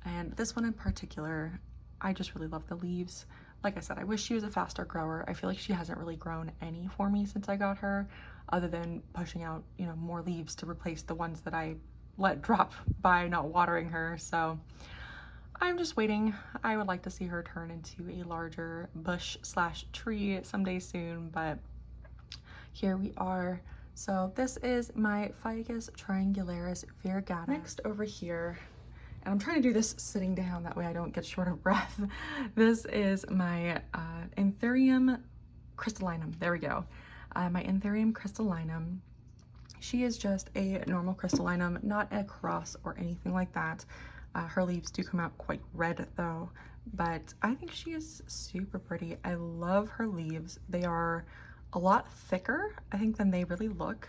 And this one in particular, I just really love the leaves. Like I said, I wish she was a faster grower. I feel like she hasn't really grown any for me since I got her, other than pushing out, you know, more leaves to replace the ones that I let drop by not watering her. So I'm just waiting. I would like to see her turn into a larger bush slash tree someday soon, but here we are. So this is my Ficus triangularis variegata. Next over here, and I'm trying to do this sitting down, that way I don't get short of breath. This is my Anthurium crystallinum. There we go. My Anthurium crystallinum. She is just a normal crystallinum, not a cross or anything like that. Her leaves do come out quite red though, but I think she is super pretty. I love her leaves. They are a lot thicker, I think, than they really look,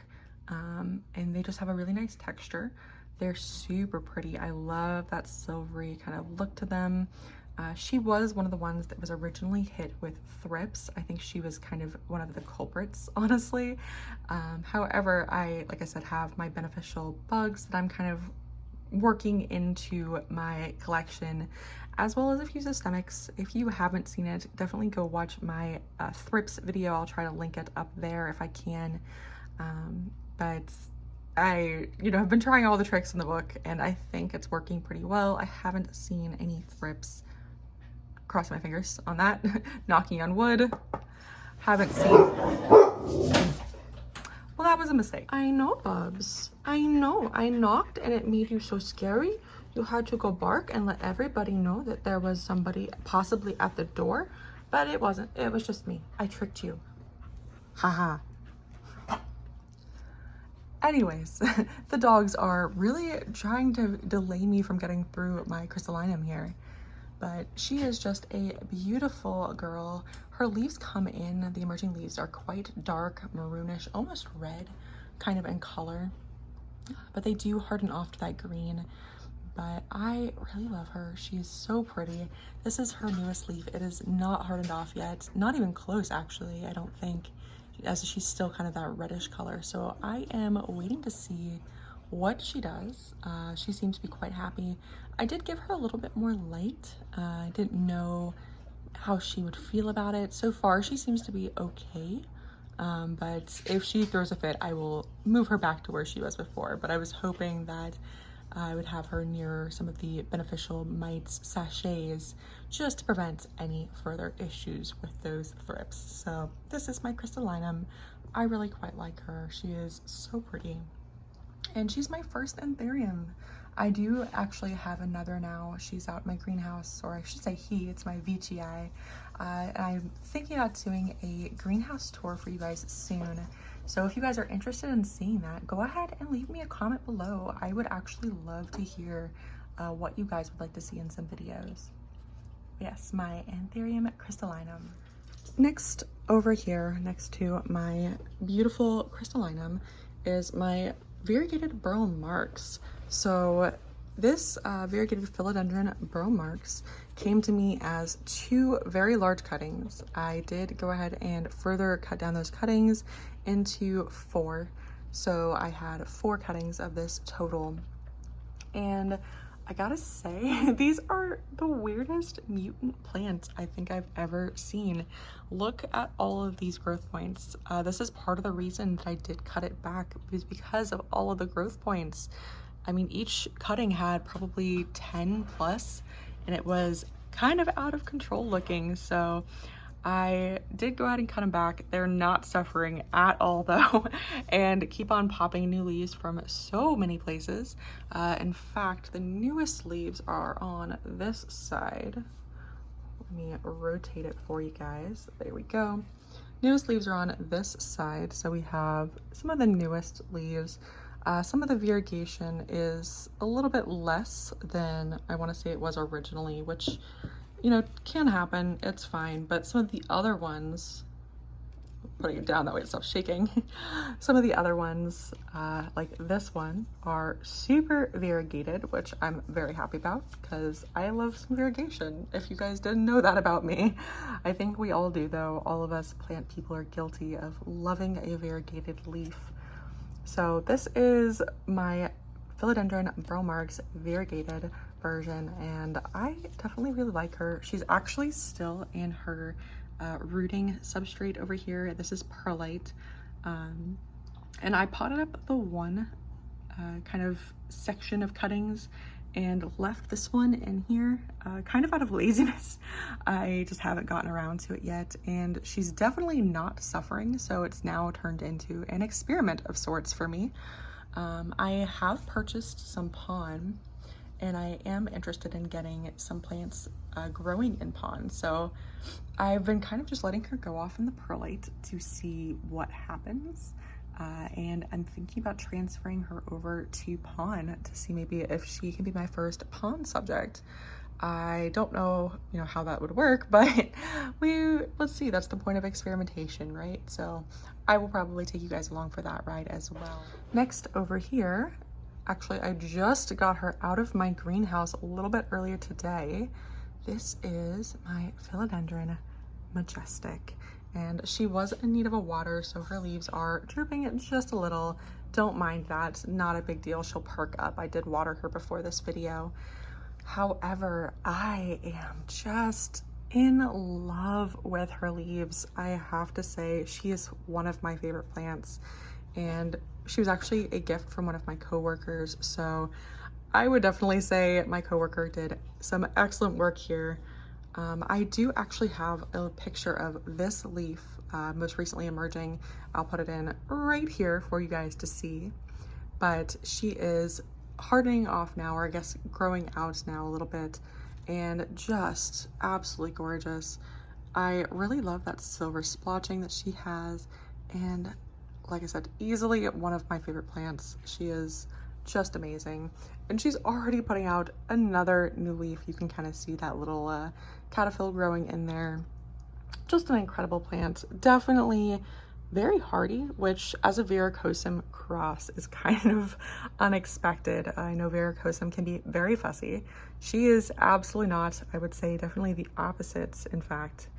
and they just have a really nice texture. They're super pretty. I love that silvery kind of look to them. She was one of the ones that was originally hit with thrips. I think she was kind of one of the culprits, honestly. However, like I said, have my beneficial bugs that I'm kind of working into my collection, as well as a few systemics. If you haven't seen it, definitely go watch my thrips video. I'll try to link it up there if I can. But I, have been trying all the tricks in the book, and I think it's working pretty well. I haven't seen any thrips. Cross my fingers on that. Knocking on wood. Haven't seen. Well, that was a mistake. I know, Bubs. I know. I knocked and it made you so scary. You had to go bark and let everybody know that there was somebody possibly at the door, but it wasn't. It was just me. I tricked you. Haha. Anyways, the dogs are really trying to delay me from getting through my crystallinum here. But she is just a beautiful girl. Her leaves come in, the emerging leaves are quite dark, maroonish, almost red kind of in color. But they do harden off to that green. But I really love her. She is so pretty. This is her newest leaf. It is not hardened off yet. Not even close, actually, I don't think, as she's still kind of that reddish color. So I am waiting to see what she does. She seems to be quite happy. I did give her a little bit more light. I didn't know how she would feel about it. So far, she seems to be okay. But if she throws a fit, I will move her back to where she was before. But I was hoping that I would have her near some of the beneficial mites sachets just to prevent any further issues with those thrips. So this is my crystallinum. I really quite like her. She is so pretty. And she's my first anthurium. I do actually have another now. She's out in my greenhouse, or I should say he, it's my VTI. And I'm thinking about doing a greenhouse tour for you guys soon. So if you guys are interested in seeing that, go ahead and leave me a comment below. I would actually love to hear what you guys would like to see in some videos. Yes, my anthurium crystallinum. Next over here, next to my beautiful crystallinum, is my variegated burl marks. So this variegated philodendron burl marks came to me as 2 very large cuttings. I did go ahead and further cut down those cuttings into 4. So I had 4 cuttings of this total. And I gotta say, these are the weirdest mutant plants I think I've ever seen. Look at all of these growth points. This is part of the reason that I did cut it back, is because of all of the growth points. I mean, each cutting had probably 10 plus, and it was kind of out of control looking. So I did go ahead and cut them back. They're not suffering at all though, and keep on popping new leaves from so many places. In fact, the newest leaves are on this side. Let me rotate it for you guys. There we go. Newest leaves are on this side. So we have some of the newest leaves. Some of the variegation is a little bit less than I want to say it was originally, which, can happen. It's fine. But some of the other ones, putting it down that way it stops shaking. Some of the other ones, like this one, are super variegated, which I'm very happy about because I love some variegation. If you guys didn't know that about me, I think we all do though. All of us plant people are guilty of loving a variegated leaf. So this is my philodendron burl marks variegated version, and I definitely really like her. She's actually still in her rooting substrate over here. This is perlite, and I potted up the one kind of section of cuttings and left this one in here kind of out of laziness. I just haven't gotten around to it yet, and she's definitely not suffering, so it's now turned into an experiment of sorts for me. I have purchased some pon, and I am interested in getting some plants growing in pon. So I've been kind of just letting her go off in the perlite to see what happens. And I'm thinking about transferring her over to pon to see maybe if she can be my first pon subject. I don't know, how that would work, but let's see, that's the point of experimentation, right? So I will probably take you guys along for that ride as well. Next over here, actually, I just got her out of my greenhouse a little bit earlier today. This is my Philodendron Majestic, and she was in need of a water, so her leaves are drooping just a little. Don't mind that, not a big deal. She'll perk up. I did water her before this video. However, I am just in love with her leaves. I have to say, she is one of my favorite plants, and she was actually a gift from one of my coworkers, so I would definitely say my coworker did some excellent work here. I do actually have a picture of this leaf most recently emerging. I'll put it in right here for you guys to see, but she is hardening off now, or I guess growing out now a little bit, and just absolutely gorgeous. I really love that silver splotching that she has, and like I said, easily one of my favorite plants. She is just amazing, and she's already putting out another new leaf. You can kind of see that little caterpillar growing in there. Just an incredible plant. Definitely very hardy, which as a varicosum cross is kind of unexpected. I know varicosum can be very fussy. She is absolutely not. I would say definitely the opposite, in fact.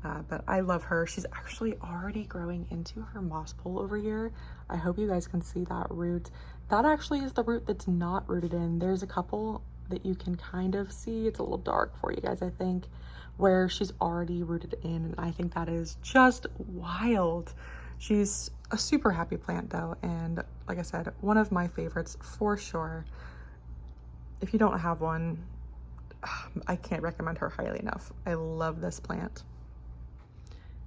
But I love her. She's actually already growing into her moss pole over here. I hope you guys can see that root. That actually is the root that's not rooted in. There's a couple that you can kind of see. It's a little dark for you guys, I think, where she's already rooted in. And I think that is just wild. She's a super happy plant though. And like I said, one of my favorites for sure. If you don't have one, I can't recommend her highly enough. I love this plant.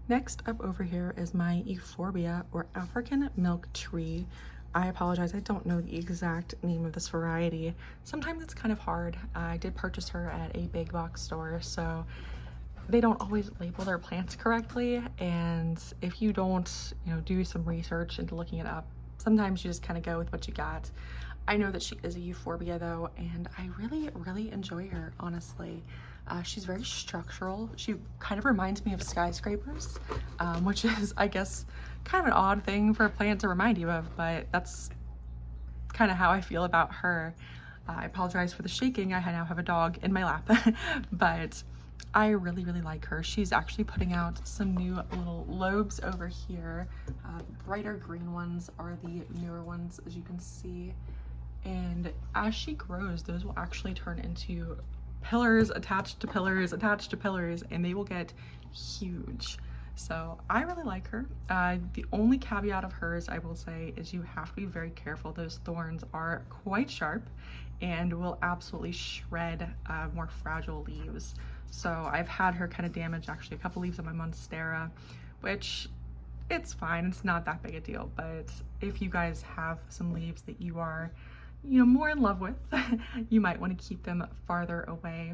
Next up over here is my euphorbia, or African milk tree. I apologize, I don't know the exact name of this variety. Sometimes it's kind of hard. I did purchase her at a big box store, so they don't always label their plants correctly. And if you don't, do some research into looking it up, sometimes you just kind of go with what you got. I know that she is a euphorbia though, and I really, really enjoy her, honestly. She's very structural. She kind of reminds me of skyscrapers, which is, I guess, kind of an odd thing for a plant to remind you of, but that's kind of how I feel about her. I apologize for the shaking. I now have a dog in my lap, but I really, really like her. She's actually putting out some new little lobes over here. Brighter green ones are the newer ones, as you can see. And as she grows, those will actually turn into pillars attached to pillars attached to pillars, and they will get huge. So I really like her. The only caveat of hers, I will say, is you have to be very careful. Those thorns are quite sharp and will absolutely shred more fragile leaves. So I've had her kind of damage actually a couple leaves on my Monstera, which it's fine. It's not that big a deal. But if you guys have some leaves that you are more in love with, you might want to keep them farther away.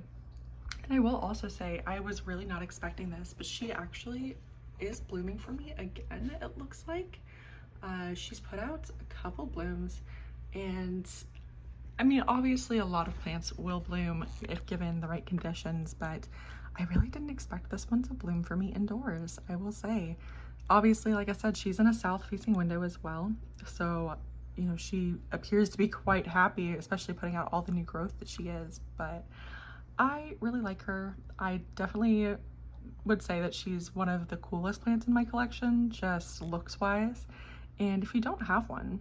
And I will also say, I was really not expecting this, but she actually is blooming for me again, it looks like. She's put out a couple blooms, and I mean, obviously a lot of plants will bloom if given the right conditions, but I really didn't expect this one to bloom for me indoors, I will say. Obviously, like I said, she's in a south-facing window as well, so she appears to be quite happy, especially putting out all the new growth that she is. But I really like her. I definitely would say that she's one of the coolest plants in my collection, just looks wise. And if you don't have one,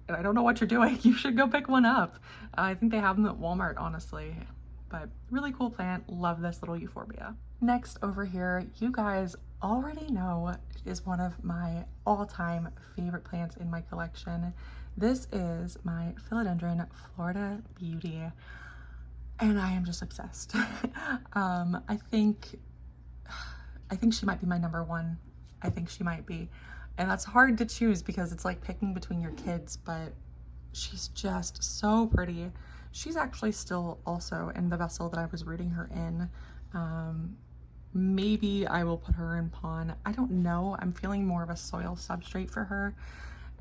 and I don't know what you're doing, you should go pick one up. I think they have them at Walmart, honestly. But really cool plant. Love this little euphorbia. Next over here, you guys already know, is one of my all-time favorite plants in my collection. This is my Philodendron Florida Beauty, and I am just obsessed. I think she might be my number one. I think she might be, and that's hard to choose because it's like picking between your kids, but she's just so pretty. She's actually still also in the vessel that I was rooting her in. Maybe I will put her in pond. I don't know. I'm feeling more of a soil substrate for her.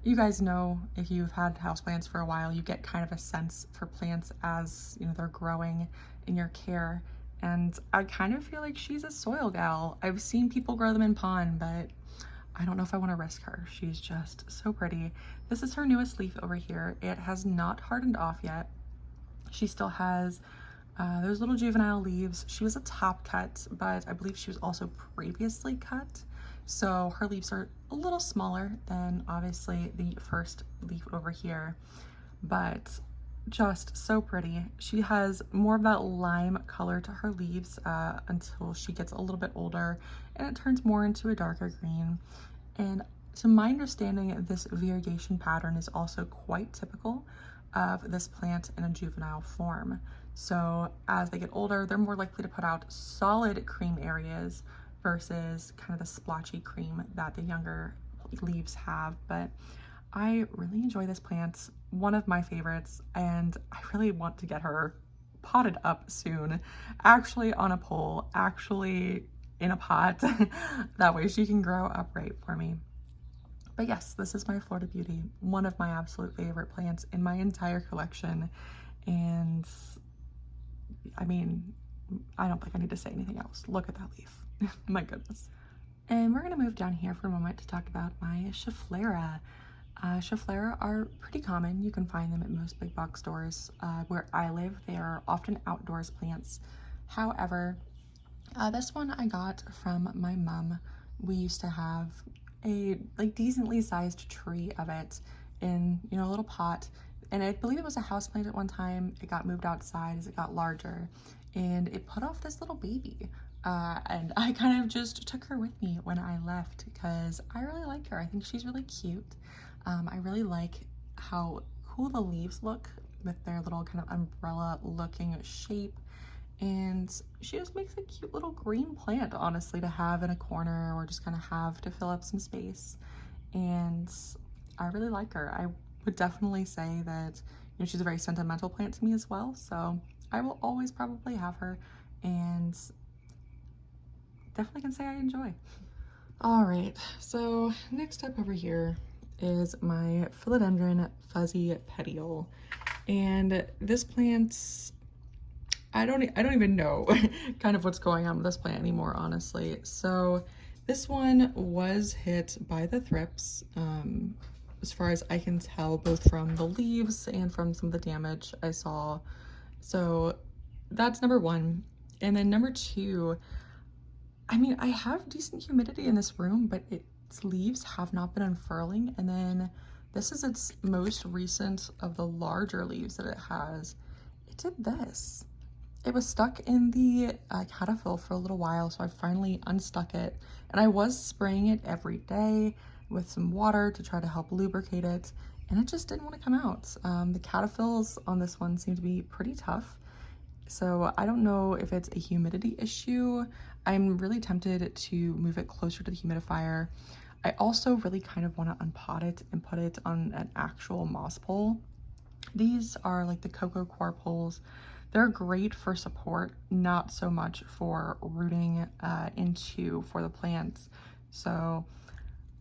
You guys know, if you've had houseplants for a while, you get kind of a sense for plants as they're growing in your care. And I kind of feel like she's a soil gal. I've seen people grow them in pond, but I don't know if I want to risk her. She's just so pretty. This is her newest leaf over here. It has not hardened off yet. She still has Those little juvenile leaves. She was a top cut, but I believe she was also previously cut. So her leaves are a little smaller than obviously the first leaf over here, but just so pretty. She has more of that lime color to her leaves until she gets a little bit older and it turns more into a darker green. And to my understanding, this variegation pattern is also quite typical of this plant in a juvenile form. So as they get older, they're more likely to put out solid cream areas versus kind of the splotchy cream that the younger leaves have. But I really enjoy this plant, one of my favorites, and I really want to get her potted up soon, actually on a pole, actually in a pot. That way she can grow upright for me. But yes, this is my Florida Beauty, one of my absolute favorite plants in my entire collection. And I mean, I don't think I need to say anything else. Look at that leaf. My goodness. And we're gonna move down here for a moment to talk about my Schefflera. Schefflera are pretty common. You can find them at most big box stores. Where I live, they are often outdoors plants. However, this one I got from my mom. We used to have a decently sized tree of it in, you know, a little pot. And I believe it was a houseplant at one time. It got moved outside as it got larger and it put off this little baby. And I kind of just took her with me when I left because I really like her. I think she's really cute. I really like how cool the leaves look with their little kind of umbrella looking shape. And she just makes a cute little green plant, honestly, to have in a corner or just kind of have to fill up some space. And I really like her. I would definitely say that, you know, she's a very sentimental plant to me as well. So I will always probably have her and definitely can say I enjoy. All right, so next up over here is my Philodendron Fuzzy Petiole. And this plant, I don't even know kind of what's going on with this plant anymore, honestly. So this one was hit by the thrips, as far as I can tell, both from the leaves and from some of the damage I saw. So that's number one. And then number two, I mean, I have decent humidity in this room, but its leaves have not been unfurling. And then this is its most recent of the larger leaves that it has. It did this. It was stuck in the cataphil for a little while, so I finally unstuck it. And I was spraying it every day with some water to try to help lubricate it, and it just didn't want to come out. The cataphils on this one seem to be pretty tough, so I don't know if it's a humidity issue. I'm really tempted to move it closer to the humidifier. I also really kind of want to unpot it and put it on an actual moss pole. These are like the cocoa coir poles. They're great for support, not so much for rooting into for the plants. So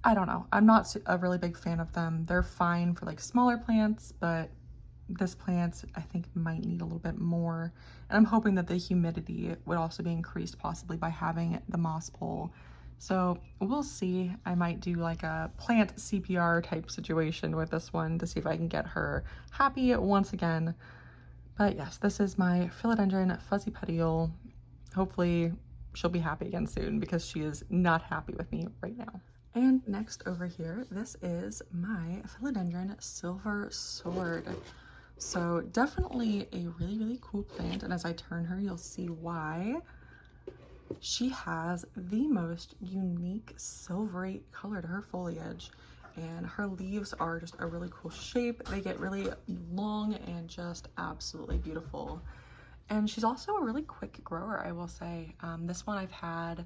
I don't know. I'm not a really big fan of them. They're fine for like smaller plants, but this plant I think might need a little bit more. And I'm hoping that the humidity would also be increased possibly by having the moss pole. So we'll see. I might do like a plant CPR type situation with this one to see if I can get her happy once again. But yes, this is my Philodendron Fuzzy Petiole. Hopefully she'll be happy again soon because she is not happy with me right now. And next over here, this is my Philodendron Silver Sword. So definitely a really, really cool plant. And as I turn her, you'll see why. She has the most unique silvery color to her foliage. And her leaves are just a really cool shape. They get really long and just absolutely beautiful. And she's also a really quick grower, I will say. This one I've had,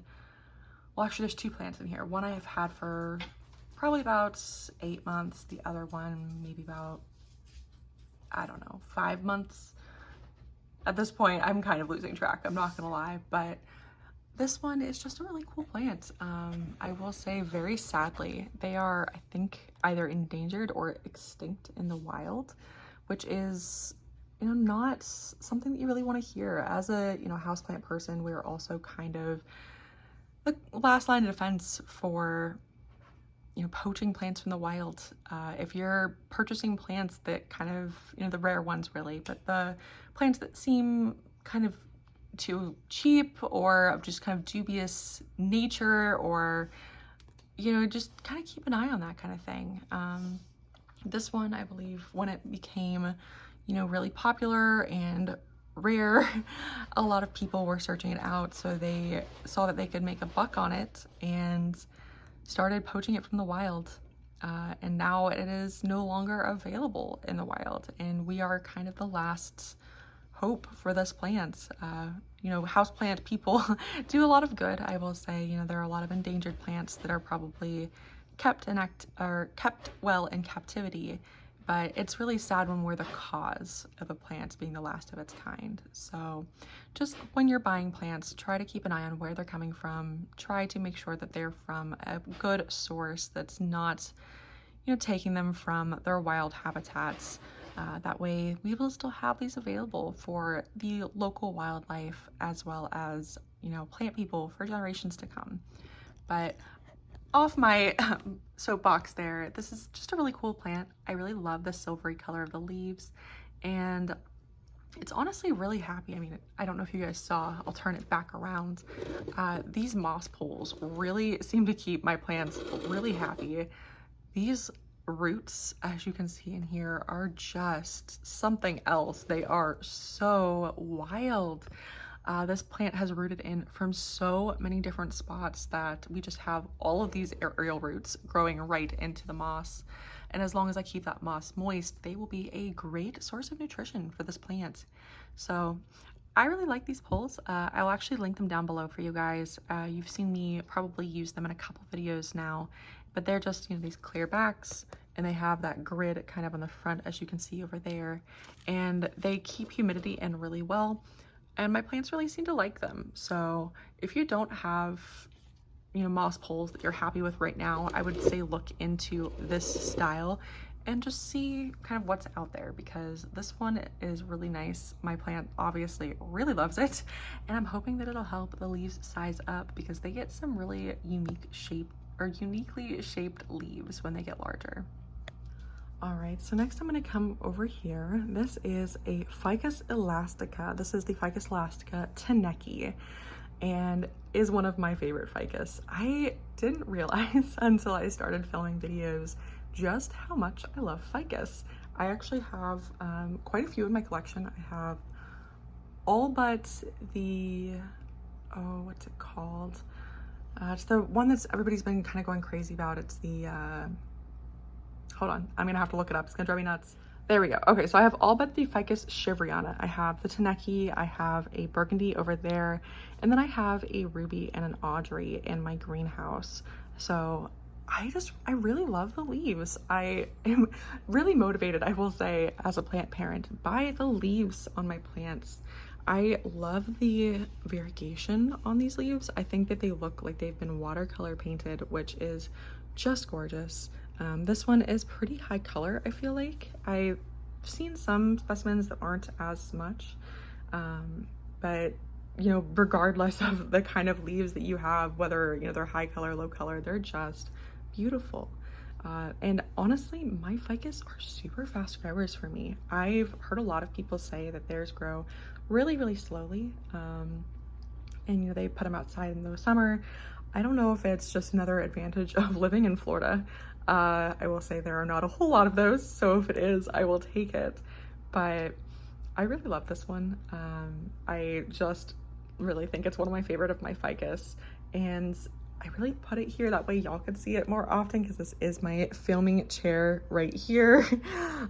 well, actually there's two plants in here. One I have had for probably about 8 months. The other one maybe about, I don't know, 5 months. At this point, I'm kind of losing track, I'm not gonna lie, but this one is just a really cool plant. I will say, very sadly, they are, I think, either endangered or extinct in the wild, which is, you know, not something that you really want to hear. As a, you know, houseplant person, we're also kind of the last line of defense for, you know, poaching plants from the wild. If you're purchasing plants that kind of, you know, the rare ones really, but the plants that seem kind of too cheap or of just kind of dubious nature, or, you know, just kind of keep an eye on that kind of thing. This one, I believe, when it became, you know, really popular and rare, a lot of people were searching it out, so they saw that they could make a buck on it and started poaching it from the wild. And now it is no longer available in the wild, and we are kind of the last hope for this plant. You know, houseplant people do a lot of good, I will say. You know, there are a lot of endangered plants that are probably kept well in captivity, but it's really sad when we're the cause of a plant being the last of its kind. So just when you're buying plants, try to keep an eye on where they're coming from. Try to make sure that they're from a good source that's not, you know, taking them from their wild habitats. That way we will still have these available for the local wildlife as well as, you know, plant people for generations to come. But off my soapbox there, this is just a really cool plant. I really love the silvery color of the leaves, and it's honestly really happy. I mean, I don't know if you guys saw, I'll turn it back around. These moss poles really seem to keep my plants really happy. These roots, as you can see in here, are just something else. They are so wild. This plant has rooted in from so many different spots that we just have all of these aerial roots growing right into the moss. And as long as I keep that moss moist, they will be a great source of nutrition for this plant. So I really like these poles. I'll actually link them down below for you guys. You've seen me probably use them in a couple videos now, but they're just, you know, these clear backs, and they have that grid kind of on the front, as you can see over there, and they keep humidity in really well, and my plants really seem to like them. So if you don't have, you know, moss poles that you're happy with right now, I would say look into this style and just see kind of what's out there, because this one is really nice. My plant obviously really loves it, and I'm hoping that it'll help the leaves size up, because they get some really uniquely shaped leaves when they get larger. All right, so next I'm going to come over here. This is a Ficus elastica. This is the Ficus elastica Taneki, and is one of my favorite ficus. I didn't realize until I started filming videos just how much I love ficus. I actually have quite a few in my collection. I have all but the, oh, what's it called? It's the one that's everybody's been kind of going crazy about. It's the, hold on, I'm gonna have to look it up. It's gonna drive me nuts. There we go. Okay, so I have all but the Ficus shiveriana. I have the Taneki, I have a burgundy over there, and then I have a ruby and an Audrey in my greenhouse. So I really love the leaves. I am really motivated, I will say, as a plant parent, by the leaves on my plants. I love the variegation on these leaves. I think that they look like they've been watercolor painted, which is just gorgeous. This one is pretty high color, I feel like. I've seen some specimens that aren't as much, but you know, regardless of the kind of leaves that you have, whether, you know, they're high color, low color, they're just beautiful. And honestly, my ficus are super fast growers for me. I've heard a lot of people say that theirs grow really, really slowly. And you know, they put them outside in the summer. I don't know if it's just another advantage of living in Florida. I will say there are not a whole lot of those, so if it is, I will take it. But I really love this one. I just really think it's one of my favorite of my ficus, and I really put it here that way y'all could see it more often, because this is my filming chair right here.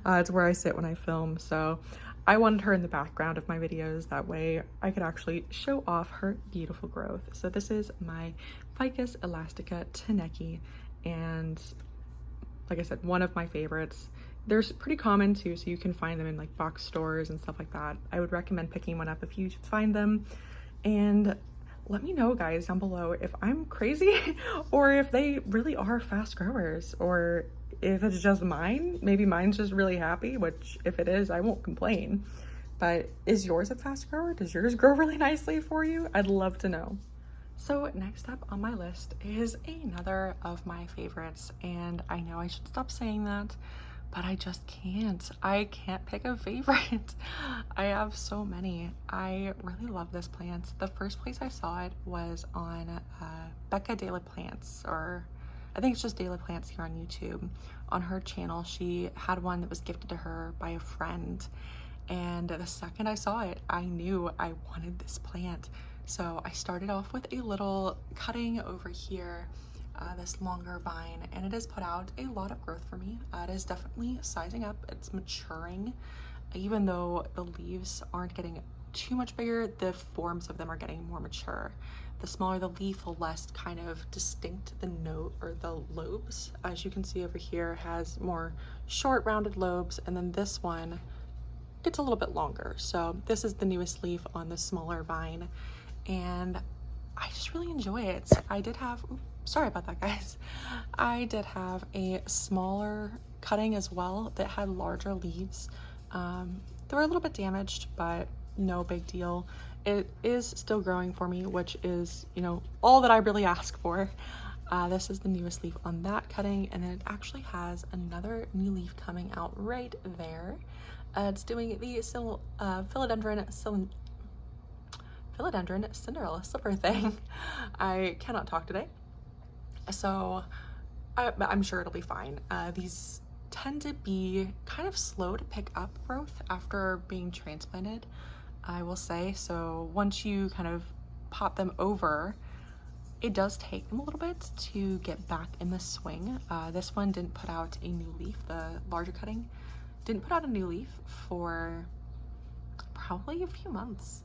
It's where I sit when I film, so I wanted her in the background of my videos. That way I could actually show off her beautiful growth. So this is my Ficus elastica Taneki, and like I said, one of my favorites. They're pretty common too, so you can find them in like box stores and stuff like that. I would recommend picking one up if you find them. And let me know, guys, down below if I'm crazy or if they really are fast growers, or if it's just mine. Maybe mine's just really happy, which if it is, I won't complain. But is yours a fast grower? Does yours grow really nicely for you? I'd love to know. So next up on my list is another of my favorites, and I know I should stop saying that, but I just can't. I can't pick a favorite. I have so many. I really love this plant. The first place I saw it was on Becca De La Plants, or I think it's just De La Plants here on YouTube. On her channel, she had one that was gifted to her by a friend. And the second I saw it, I knew I wanted this plant. So I started off with a little cutting over here, this longer vine, and it has put out a lot of growth for me. It is definitely sizing up, it's maturing. Even though the leaves aren't getting too much bigger, the forms of them are getting more mature. The smaller the leaf, the less kind of distinct the note or the lobes. As you can see over here, has more short rounded lobes, and then this one gets a little bit longer. So this is the newest leaf on the smaller vine, and I just really enjoy it. I did have, sorry about that guys, I did have a smaller cutting as well that had larger leaves. They were a little bit damaged, but no big deal. It is still growing for me, which is, you know, all that I really ask for. This is the newest leaf on that cutting, and it actually has another new leaf coming out right there. It's doing the philodendron Cinderella slipper thing. I cannot talk today, so I'm sure it'll be fine. These tend to be kind of slow to pick up growth after being transplanted, I will say. So once you kind of pop them over, it does take them a little bit to get back in the swing. This one didn't put out a new leaf. The larger cutting didn't put out a new leaf for probably a few months.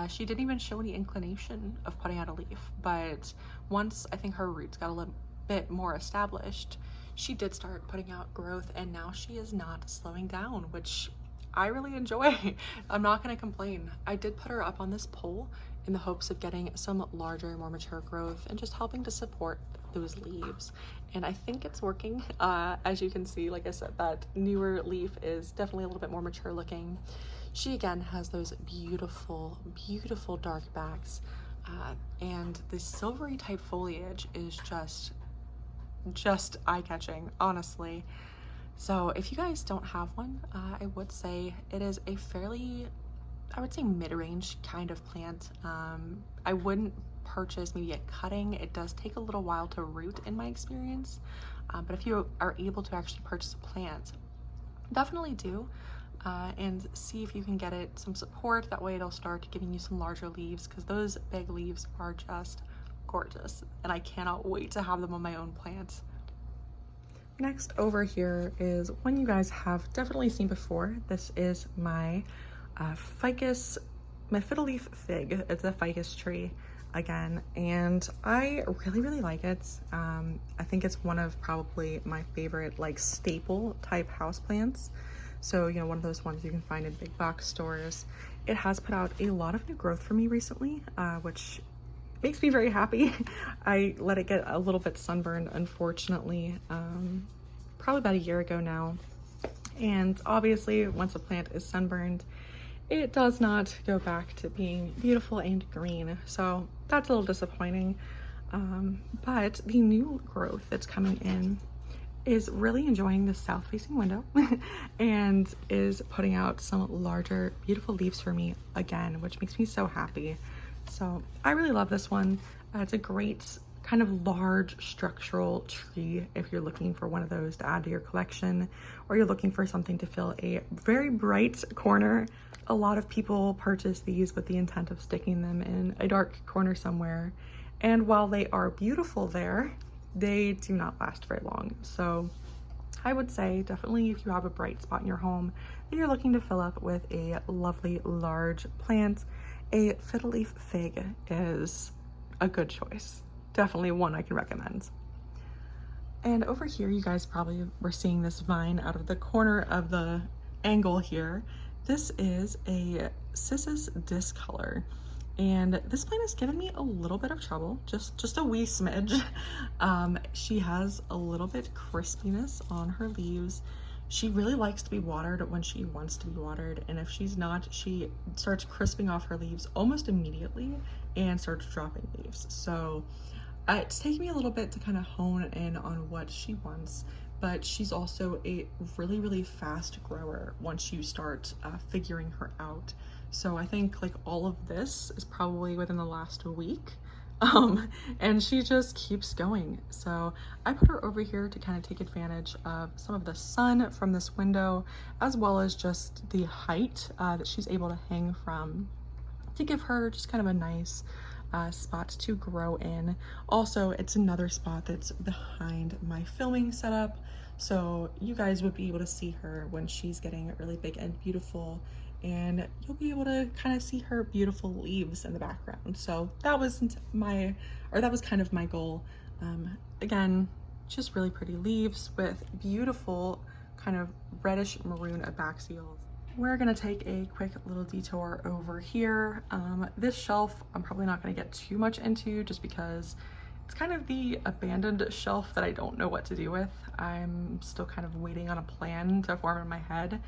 She didn't even show any inclination of putting out a leaf, but once I think her roots got a little bit more established, she did start putting out growth, and now she is not slowing down, which I really enjoy. I'm not going to complain. I did put her up on this pole in the hopes of getting some larger, more mature growth and just helping to support those leaves, and I think it's working. As you can see, like I said, that newer leaf is definitely a little bit more mature looking. She again has those beautiful, beautiful dark backs, and the silvery type foliage is just eye-catching, honestly. So if you guys don't have one, I would say it is a fairly, I would say, mid-range kind of plant. I wouldn't purchase maybe a cutting. It does take a little while to root in my experience, but if you are able to actually purchase a plant, definitely do, and see if you can get it some support. That way it'll start giving you some larger leaves, because those big leaves are just gorgeous, and I cannot wait to have them on my own plant. Next over here is one you guys have definitely seen before. This is my ficus, my fiddle leaf fig. It's a ficus tree again, and I really like it. I think it's one of probably my favorite like staple type houseplants. So, you know, one of those ones you can find in big box stores. It has put out a lot of new growth for me recently, which makes me very happy. I let it get a little bit sunburned, unfortunately, probably about a year ago now. And obviously, once a plant is sunburned, it does not go back to being beautiful and green. So that's a little disappointing. But the new growth that's coming in is really enjoying the south-facing window and is putting out some larger, beautiful leaves for me again, which makes me so happy. So I really love this one. It's a great kind of large structural tree if you're looking for one of those to add to your collection, or you're looking for something to fill a very bright corner. A lot of people purchase these with the intent of sticking them in a dark corner somewhere, and while they are beautiful there, they do not last very long. So I would say definitely, if you have a bright spot in your home that you're looking to fill up with a lovely large plant, a fiddle leaf fig is a good choice. Definitely one I can recommend. And over here, you guys probably were seeing this vine out of the corner of the angle here. This is a Cissus discolor, and this plant has given me a little bit of trouble, just a wee smidge. She has a little bit crispiness on her leaves. She really likes to be watered when she wants to be watered, and if she's not, she starts crisping off her leaves almost immediately and starts dropping leaves. So it's taken me a little bit to kind of hone in on what she wants, but she's also a really, really fast grower once you start figuring her out. So I think like all of this is probably within the last week. And she just keeps going. So I put her over here to kind of take advantage of some of the sun from this window, as well as just the height that she's able to hang from, to give her just kind of a nice spot to grow in. Also, it's another spot that's behind my filming setup, so you guys would be able to see her when she's getting really big and beautiful, and you'll be able to kind of see her beautiful leaves in the background. So that was kind of my goal. Again, just really pretty leaves with beautiful kind of reddish maroon abaxials. We're gonna take a quick little detour over here. This shelf I'm probably not gonna get too much into just because it's kind of the abandoned shelf that I don't know what to do with. I'm still kind of waiting on a plan to form in my head,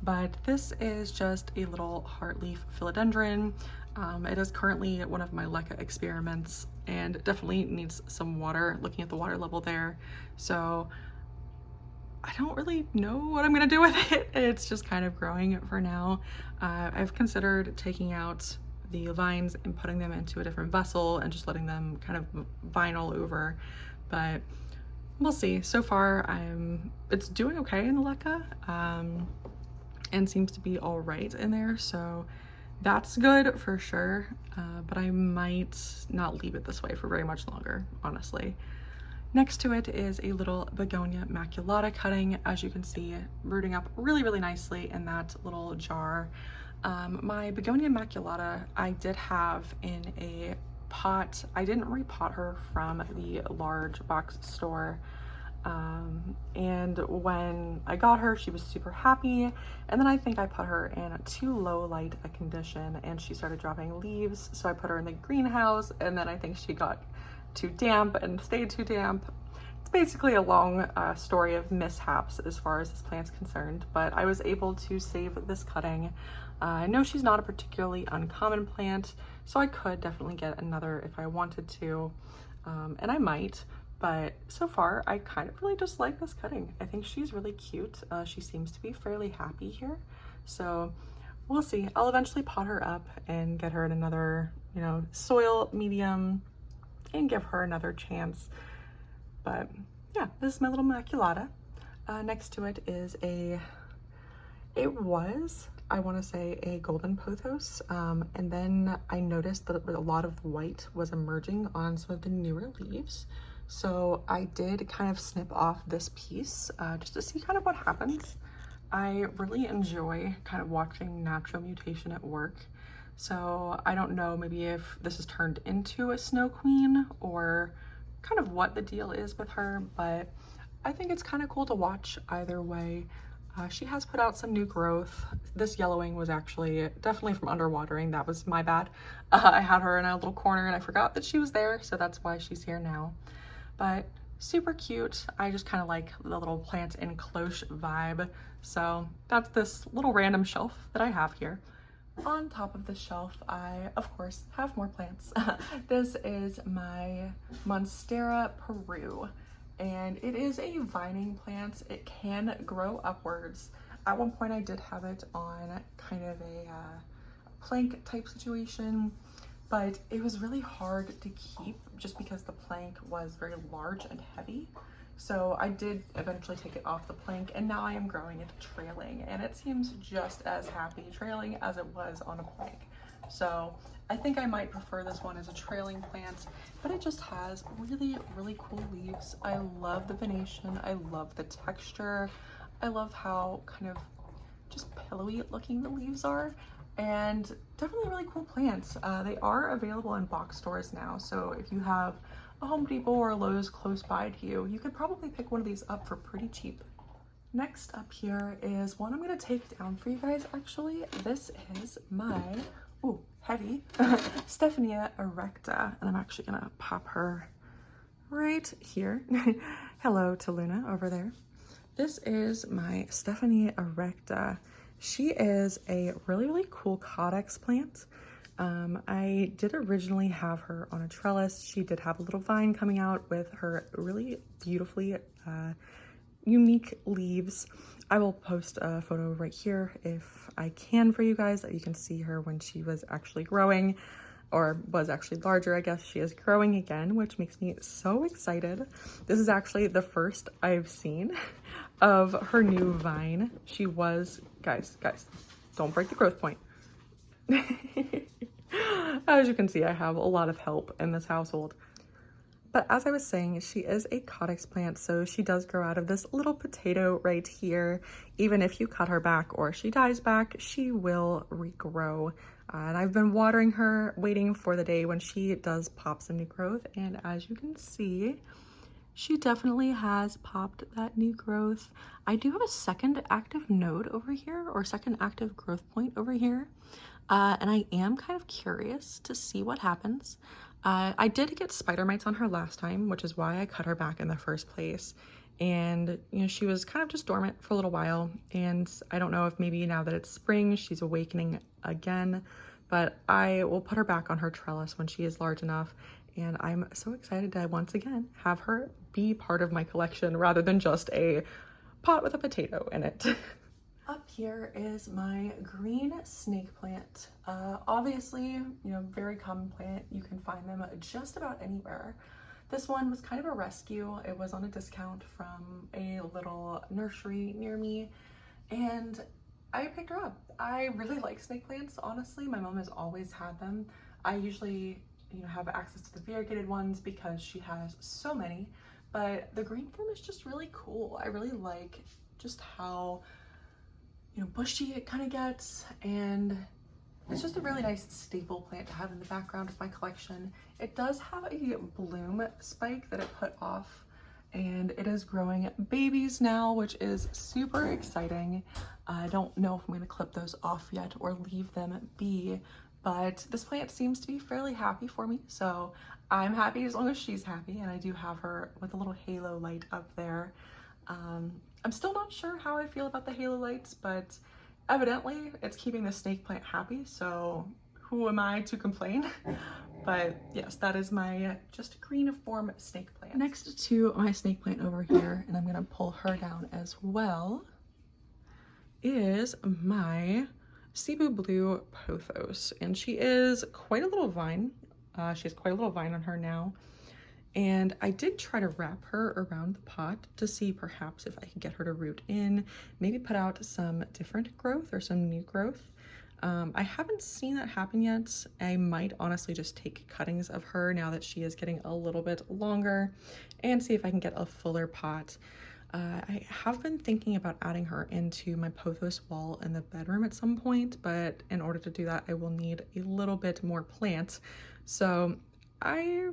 but this is just a little heartleaf philodendron. It is currently one of my LECA experiments and definitely needs some water, looking at the water level there. So I don't really know what I'm gonna do with it. It's just kind of growing for now. I've considered taking out the vines and putting them into a different vessel and just letting them kind of vine all over, but we'll see. So far, it's doing okay in the LECA, and seems to be all right in there, so that's good for sure, but I might not leave it this way for very much longer, honestly. Next to it is a little Begonia maculata cutting, as you can see, rooting up really, really nicely in that little jar. My Begonia maculata I did have in a pot. I didn't repot her from the large box store. And when I got her, she was super happy. And then I think I put her in too low light a condition and she started dropping leaves. So I put her in the greenhouse, and then I think she got too damp and stayed too damp. It's basically a long story of mishaps as far as this plant's concerned, but I was able to save this cutting. I know she's not a particularly uncommon plant, so I could definitely get another if I wanted to, and I might, but so far I kind of really just like this cutting. I think she's really cute. She seems to be fairly happy here, so we'll see. I'll eventually pot her up and get her in another, soil medium and give her another chance. But yeah, this is my little maculata. Next to it is I want to say a golden pothos, and then I noticed that a lot of white was emerging on some of the newer leaves, so I did kind of snip off this piece just to see kind of what happens. I really enjoy kind of watching natural mutation at work, so I don't know maybe if this is turned into a snow queen or kind of what the deal is with her, but I think it's kind of cool to watch either way. She has put out some new growth. This yellowing was actually definitely from underwatering. That was my bad. I had her in a little corner and I forgot that she was there, so that's why she's here now. But super cute. I just kind of like the little plant in cloche vibe. So that's this little random shelf that I have here. On top of the shelf, I, of course, have more plants. This is my Monstera Peru, and it is a vining plant. It can grow upwards. At one point, I did have it on kind of a plank type situation, but it was really hard to keep just because the plank was very large and heavy. So I did eventually take it off the plank, and now I am growing it trailing, and it seems just as happy trailing as it was on a plank. So I think I might prefer this one as a trailing plant, but it just has really, really cool leaves. I love the venation. I love the texture. I love how kind of just pillowy looking the leaves are, and definitely really cool plants. They are available in box stores now, so if you have a Home Depot or a Lowe's close by to you, you could probably pick one of these up for pretty cheap. Next up here is one I'm gonna take down for you guys, actually. This is my, heavy, Stephania erecta, and I'm actually gonna pop her right here. Hello to Luna over there. This is my Stephania erecta. She is a really, really cool Codex plant. I did originally have her on a trellis. She did have a little vine coming out with her really beautifully unique leaves. I will post a photo right here if I can for you guys, that you can see her when she was actually growing, or was actually larger. I guess she is growing again, which makes me so excited. This is actually the first I've seen of her new vine. She was, guys, don't break the growth point. As you can see, I have a lot of help in this household. But as I was saying, she is a caudex plant, so she does grow out of this little potato right here. Even if you cut her back or she dies back, she will regrow. And I've been watering her, waiting for the day when she does pop some new growth. And as you can see, she definitely has popped that new growth. I do have a second active node over here, or second active growth point over here. And I am kind of curious to see what happens. I did get spider mites on her last time, which is why I cut her back in the first place. And, you know, she was kind of just dormant for a little while. And I don't know if maybe now that it's spring, she's awakening again. But I will put her back on her trellis when she is large enough. And I'm so excited to once again have her be part of my collection rather than just a pot with a potato in it. Up here is my green snake plant. Obviously, you know, very common plant. You can find them just about anywhere. This one was kind of a rescue. It was on a discount from a little nursery near me, and I picked her up. I really like snake plants, honestly. My mom has always had them. I usually, you know, have access to the variegated ones because she has so many, but the green form is just really cool. I really like just how, you know, bushy it kind of gets, and it's just a really nice staple plant to have in the background of my collection. It does have a bloom spike that it put off, and it is growing babies now, which is super exciting. I don't know if I'm going to clip those off yet or leave them be, but this plant seems to be fairly happy for me, so I'm happy as long as she's happy. And I do have her with a little halo light up there. I'm still not sure how I feel about the halo lights, but evidently it's keeping the snake plant happy, so who am I to complain? But yes, that is my just green form snake plant. Next to my snake plant over here, and I'm gonna pull her down as well, is my Cebu Blue Pothos, and she is quite a little vine. She has quite a little vine on her now. And I did try to wrap her around the pot to see perhaps if I could get her to root in, maybe put out some different growth or some new growth. I haven't seen that happen yet. I might honestly just take cuttings of her now that she is getting a little bit longer and see if I can get a fuller pot. I have been thinking about adding her into my pothos wall in the bedroom at some point, but in order to do that, I will need a little bit more plants. So I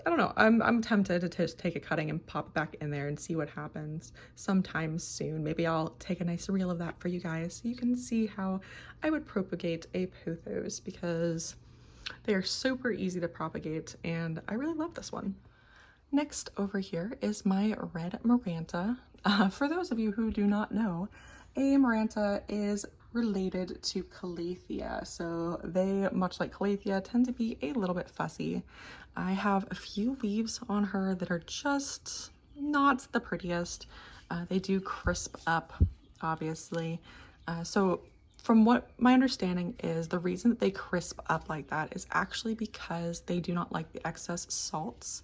don't know, I'm tempted to just take a cutting and pop it back in there and see what happens sometime soon. Maybe I'll take a nice reel of that for you guys so you can see how I would propagate a pothos, because they are super easy to propagate and I really love this one. Next over here is my red Maranta. For those of you who do not know, a Maranta is related to Calathea, so they, much like Calathea, tend to be a little bit fussy. I have a few leaves on her that are just not the prettiest. They do crisp up, obviously. So from what my understanding is, the reason that they crisp up like that is actually because they do not like the excess salts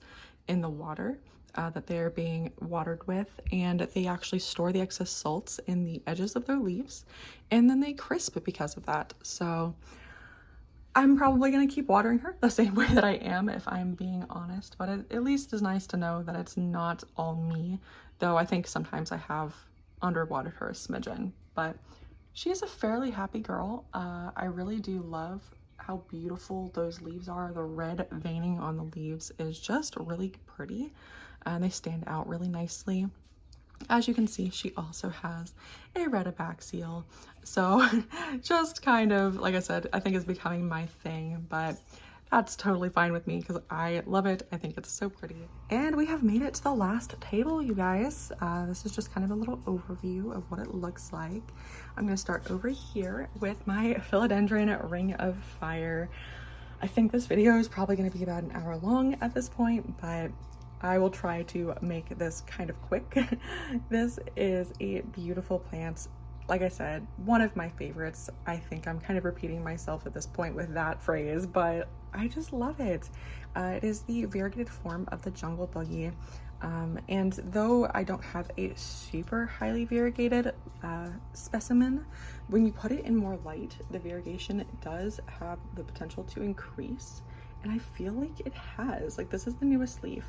in the water that they're being watered with, and they actually store the excess salts in the edges of their leaves, and then they crisp because of that. So I'm probably going to keep watering her the same way that I am, if I'm being honest, but it at least is nice to know that it's not all me, though I think sometimes I have underwatered her a smidgen. But she is a fairly happy girl. I really do love how beautiful those leaves are. The red veining on the leaves is just really pretty, and they stand out really nicely. As you can see, she also has a red abaxial, so just kind of, like I said, I think it's becoming my thing, but that's totally fine with me because I love it. I think it's so pretty. And we have made it to the last table, you guys. This is just kind of a little overview of what it looks like. I'm gonna start over here with my philodendron ring of fire. I think this video is probably gonna be about an hour long at this point, but I will try to make this kind of quick. This is a beautiful plant. Like I said, one of my favorites. I think I'm kind of repeating myself at this point with that phrase, but I just love it. It is the variegated form of the jungle boogie. And though I don't have a super highly variegated specimen, when you put it in more light, the variegation does have the potential to increase. And I feel like it has. Like, this is the newest leaf.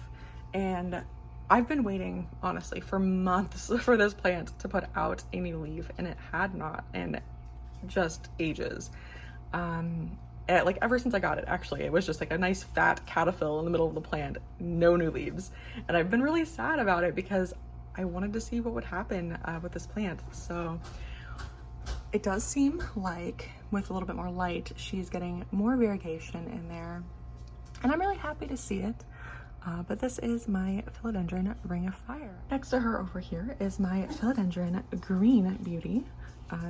And I've been waiting, honestly, for months for this plant to put out a new leaf, and it had not in just ages. Like ever since I got it, actually, it was just like a nice fat caterpillar in the middle of the plant, no new leaves. And I've been really sad about it because I wanted to see what would happen with this plant. So it does seem like with a little bit more light, she's getting more variegation in there. And I'm really happy to see it. But this is my philodendron ring of fire. Next to her over here is my philodendron green beauty.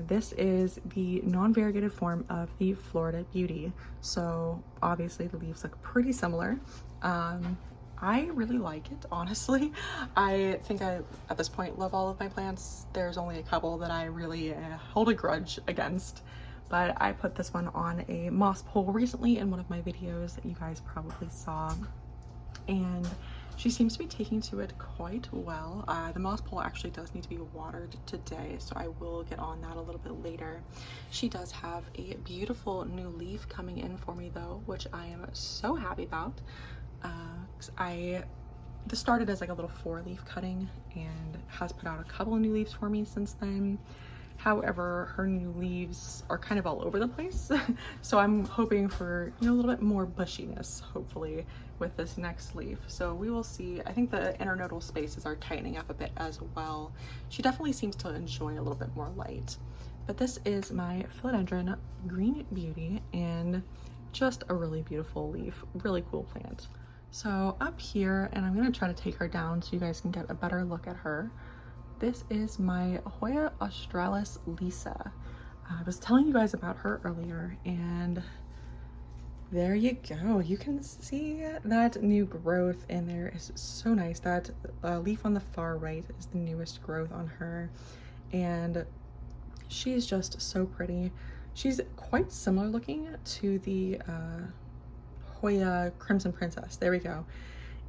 This is the non-variegated form of the Florida Beauty. So obviously the leaves look pretty similar. I really like it, honestly. I think I, at this point, love all of my plants. There's only a couple that I really hold a grudge against. But I put this one on a moss pole recently in one of my videos that you guys probably saw. And she seems to be taking to it quite well. The moss pole actually does need to be watered today, so I will get on that a little bit later. She does have a beautiful new leaf coming in for me though, which I am so happy about. This started as like a little 4-leaf cutting and has put out a couple of new leaves for me since then. However, her new leaves are kind of all over the place. So I'm hoping for, you know, a little bit more bushiness, hopefully, with this next leaf. So we will see. I think the internodal spaces are tightening up a bit as well. She definitely seems to enjoy a little bit more light. But this is my philodendron green beauty, and just a really beautiful leaf, really cool plant. So up here, and I'm gonna try to take her down so you guys can get a better look at her. This is my Hoya Australis Lisa. I was telling you guys about her earlier, and there you go. You can see that new growth in there is so nice. That leaf on the far right is the newest growth on her, and she's just so pretty. She's quite similar looking to the Hoya Crimson Princess. There we go.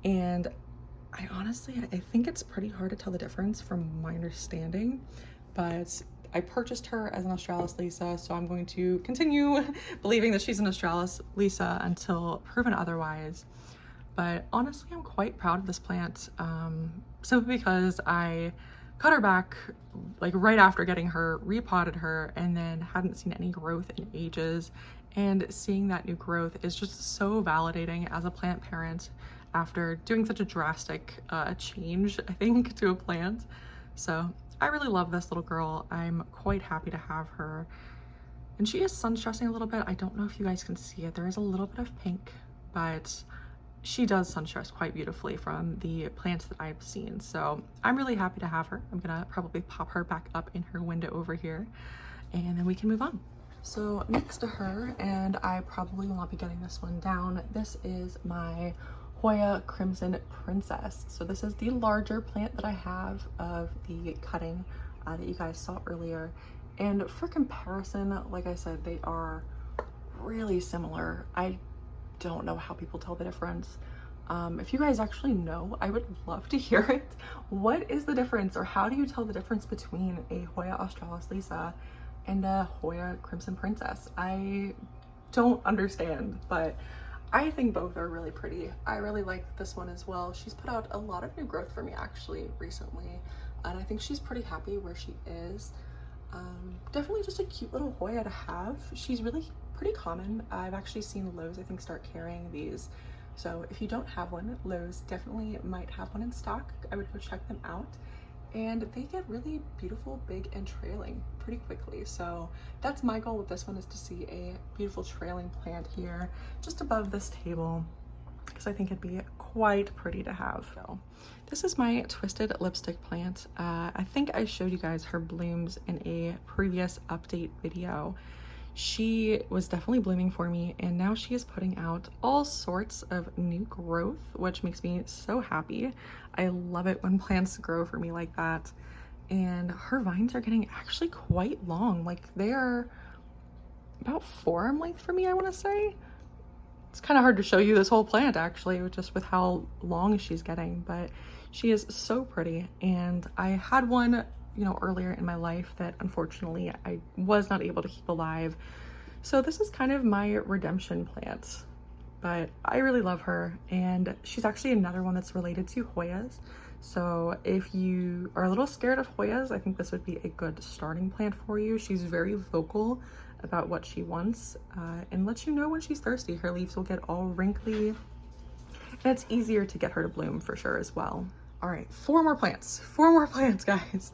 And I think it's pretty hard to tell the difference from my understanding, but I purchased her as an Australis Lisa, so I'm going to continue believing that she's an Australis Lisa until proven otherwise. But honestly, I'm quite proud of this plant, simply because I cut her back like right after getting her, repotted her, and then hadn't seen any growth in ages. And seeing that new growth is just so validating as a plant parent after doing such a drastic change, I think, to a plant. So I really love this little girl. I'm quite happy to have her. And she is sun stressing a little bit. I don't know if you guys can see it. There is a little bit of pink, but she does sun stress quite beautifully from the plants that I've seen. So I'm really happy to have her. I'm gonna probably pop her back up in her window over here, and then we can move on. So next to her, and I probably will not be getting this one down, this is my Hoya Crimson Princess. So this is the larger plant that I have of the cutting that you guys saw earlier. And for comparison, like I said, they are really similar. I don't know how people tell the difference. If you guys actually know, I would love to hear it. What is the difference, or how do you tell the difference between a Hoya Australis Lisa and a Hoya Crimson Princess? I don't understand, but I think both are really pretty. I really like this one as well. She's put out a lot of new growth for me actually recently, and I think she's pretty happy where she is. Definitely just a cute little Hoya to have. She's really pretty common. I've actually seen Lowe's, I think, start carrying these. So if you don't have one, Lowe's definitely might have one in stock. I would go check them out. And they get really beautiful, big, and trailing pretty quickly. So that's my goal with this one, is to see a beautiful trailing plant here just above this table, because I think it'd be quite pretty to have. So this is my twisted lipstick plant. I think I showed you guys her blooms in a previous update video. She was definitely blooming for me, and now she is putting out all sorts of new growth, which makes me so happy. I love it when plants grow for me like that. And her vines are getting actually quite long. Like, they are about forearm length for me, I want to say. It's kind of hard to show you this whole plant actually, just with how long she's getting, but she is so pretty. And I had one, you know, earlier in my life that unfortunately I was not able to keep alive. So this is kind of my redemption plant, but I really love her. And she's actually another one that's related to Hoyas. So if you are a little scared of Hoyas, I think this would be a good starting plant for you. She's very vocal about what she wants, and lets you know when she's thirsty. Her leaves will get all wrinkly, and it's easier to get her to bloom for sure as well. All right, four more plants, guys.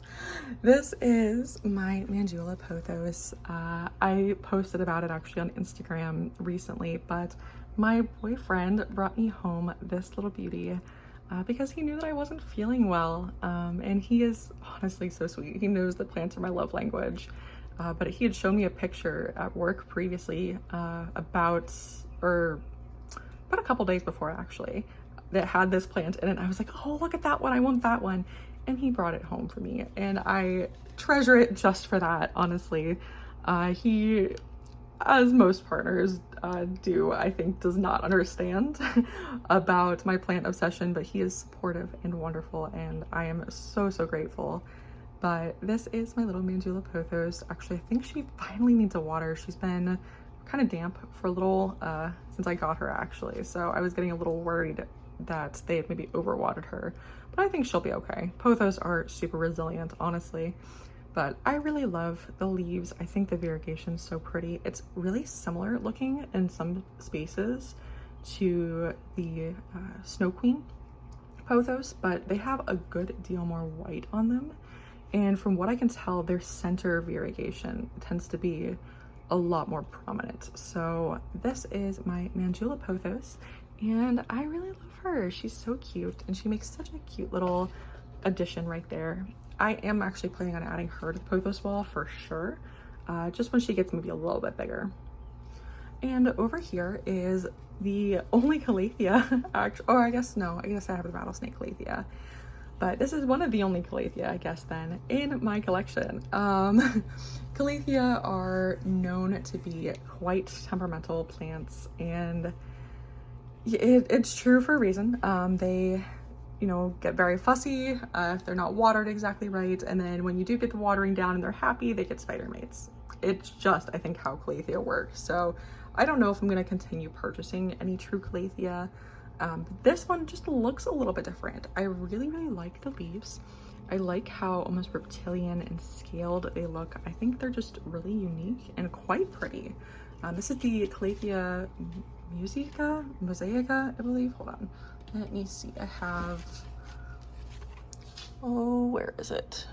This is my Mandula pothos. I posted about it actually on Instagram recently, but my boyfriend brought me home this little beauty because he knew that I wasn't feeling well, and he is honestly so sweet. He knows that plants are my love language. But he had shown me a picture at work previously about a couple days before actually, that had this plant in it. I was like, oh, look at that one, I want that one. And he brought it home for me, and I treasure it just for that, honestly. He, as most partners do, I think, does not understand about my plant obsession, but he is supportive and wonderful, and I am so, so grateful. But this is my little Mandula pothos. Actually, I think she finally needs a water. She's been kind of damp for a little since I got her actually. So I was getting a little worried that they had maybe overwatered her, but I think she'll be okay. Pothos are super resilient, honestly. But I really love the leaves. I think the variegation's so pretty. It's really similar looking in some spaces to the Snow Queen pothos, but they have a good deal more white on them. And from what I can tell, their center variegation tends to be a lot more prominent. So this is my Mandula pothos, and I really love her. She's so cute, and she makes such a cute little addition right there. I am actually planning on adding her to the pothos wall for sure, just when she gets maybe a little bit bigger. And over here is the only calathea, or I guess I have the rattlesnake calathea. But this is one of the only calathea, I guess, then, in my collection. Calathea are known to be quite temperamental plants, and it's true for a reason. They, you know, get very fussy if they're not watered exactly right, and then when you do get the watering down and they're happy, they get spider mates. It's just, I think, how calathea works. So I don't know if I'm going to continue purchasing any true calathea. This one just looks a little bit different. I really, really like the leaves. I like how almost reptilian and scaled they look. I think they're just really unique and quite pretty. This is the Calathea mosaica, I believe. Hold on. Let me see. I have, oh, where is it?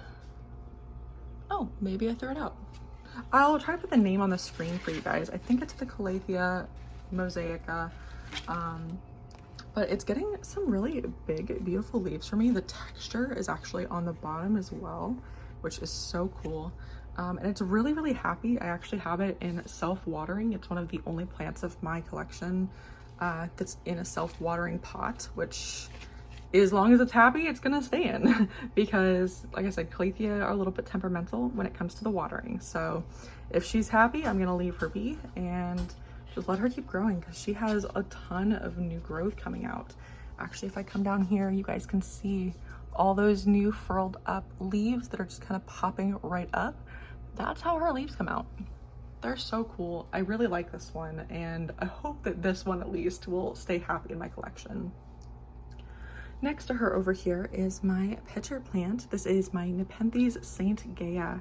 Oh, maybe I threw it out. I'll try to put the name on the screen for you guys. I think it's the Calathea mosaica. But it's getting some really big, beautiful leaves for me. The texture is actually on the bottom as well, which is so cool. And it's really, really happy. I actually have it in self-watering. It's one of the only plants of my collection that's in a self-watering pot, which as long as it's happy, it's gonna stay in because, like I said, Calathea are a little bit temperamental when it comes to the watering. So if she's happy, I'm gonna leave her be and just let her keep growing because she has a ton of new growth coming out. Actually, if I come down here, you guys can see all those new furled up leaves that are just kind of popping right up. That's how her leaves come out. They're so cool. I really like this one, and I hope that this one at least will stay happy in my collection. Next to her over here is my pitcher plant. This is my Nepenthes Saint Gaia.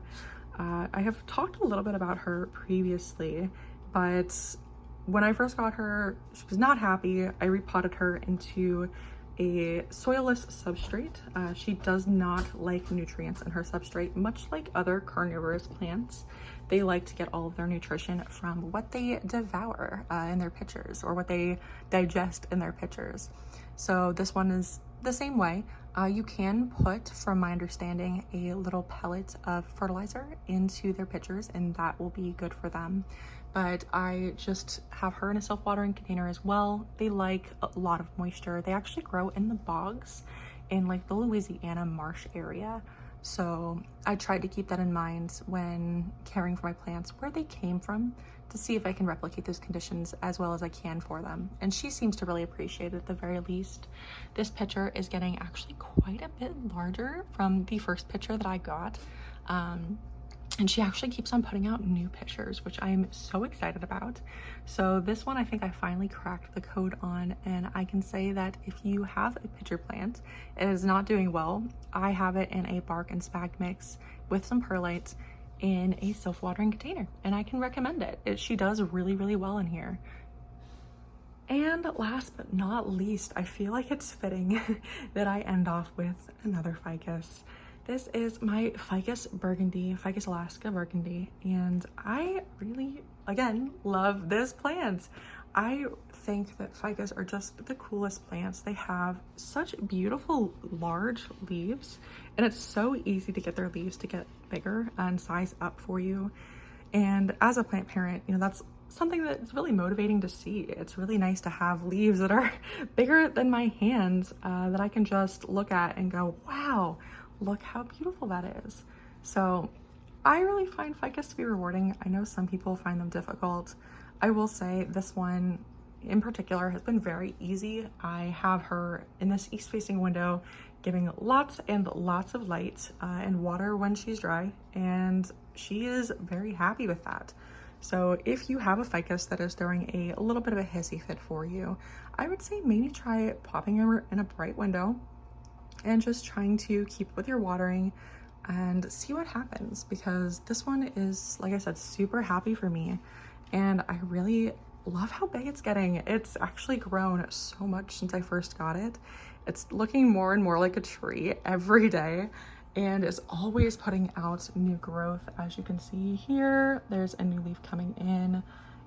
I have talked a little bit about her previously, but when I first got her, she was not happy. I repotted her into a soilless substrate. She does not like nutrients in her substrate, much like other carnivorous plants. They like to get all of their nutrition from what they devour in their pitchers, or what they digest in their pitchers. So this one is the same way. You can put, from my understanding, a little pellet of fertilizer into their pitchers, and that will be good for them. but I just have her in a self-watering container as well. They like a lot of moisture. They actually grow in the bogs in like the Louisiana marsh area. So I tried to keep that in mind when caring for my plants, where they came from, to see if I can replicate those conditions as well as I can for them. And she seems to really appreciate it at the very least. This pitcher is getting actually quite a bit larger from the first pitcher that I got. And she actually keeps on putting out new pictures, which I'm so excited about. So this one, I think I finally cracked the code on, and I can say that if you have a pitcher plant, it is not doing well. I have it in a bark and spag mix with some perlite in a self-watering container, and I can recommend it. She does really, really well in here. And last but not least, I feel like it's fitting that I end off with another ficus. This is my Ficus Burgundy, Ficus Alaska Burgundy, and I really, again, love this plant. I think that ficus are just the coolest plants. They have such beautiful large leaves, and it's so easy to get their leaves to get bigger and size up for you. And as a plant parent, you know, that's something that's really motivating to see. It's really nice to have leaves that are bigger than my hands that I can just look at and go, wow, look how beautiful that is. So I really find ficus to be rewarding. I know some people find them difficult. I will say this one in particular has been very easy. I have her in this east-facing window giving lots and lots of light and water when she's dry, and she is very happy with that. So if you have a ficus that is throwing a little bit of a hissy fit for you, I would say maybe try popping her in a bright window and just trying to keep with your watering and see what happens, because this one is, like I said, super happy for me, and I really love how big it's getting. It's actually grown so much since I first got it. It's looking more and more like a tree every day, and is always putting out new growth. As you can see here, there's a new leaf coming in,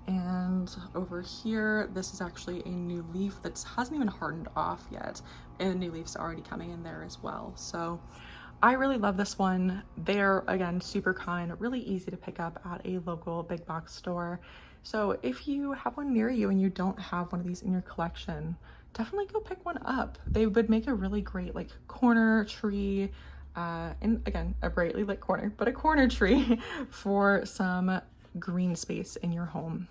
and over here, this is actually a new leaf that hasn't even hardened off yet, and new leaves are already coming in there as well. So I really love this one. They're, again, super kind, really easy to pick up at a local big box store. So if you have one near you and you don't have one of these in your collection, definitely go pick one up. They would make a really great like corner tree, and again, a brightly lit corner, but a corner tree for some green space in your home.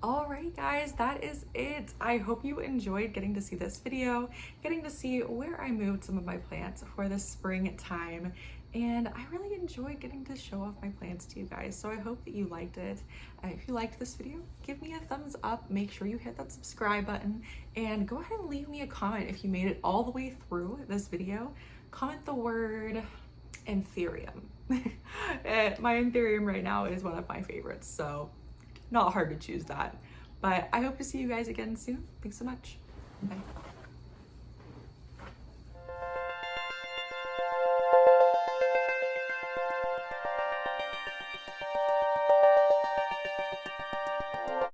Alright guys, that is it. I hope you enjoyed getting to see this video, getting to see where I moved some of my plants for the springtime, and I really enjoyed getting to show off my plants to you guys, so I hope that you liked it. If you liked this video, give me a thumbs up, make sure you hit that subscribe button, and go ahead and leave me a comment if you made it all the way through this video. Comment the word Anthurium. My Anthurium right now is one of my favorites, so not hard to choose that. But I hope to see you guys again soon. Thanks so much. Bye.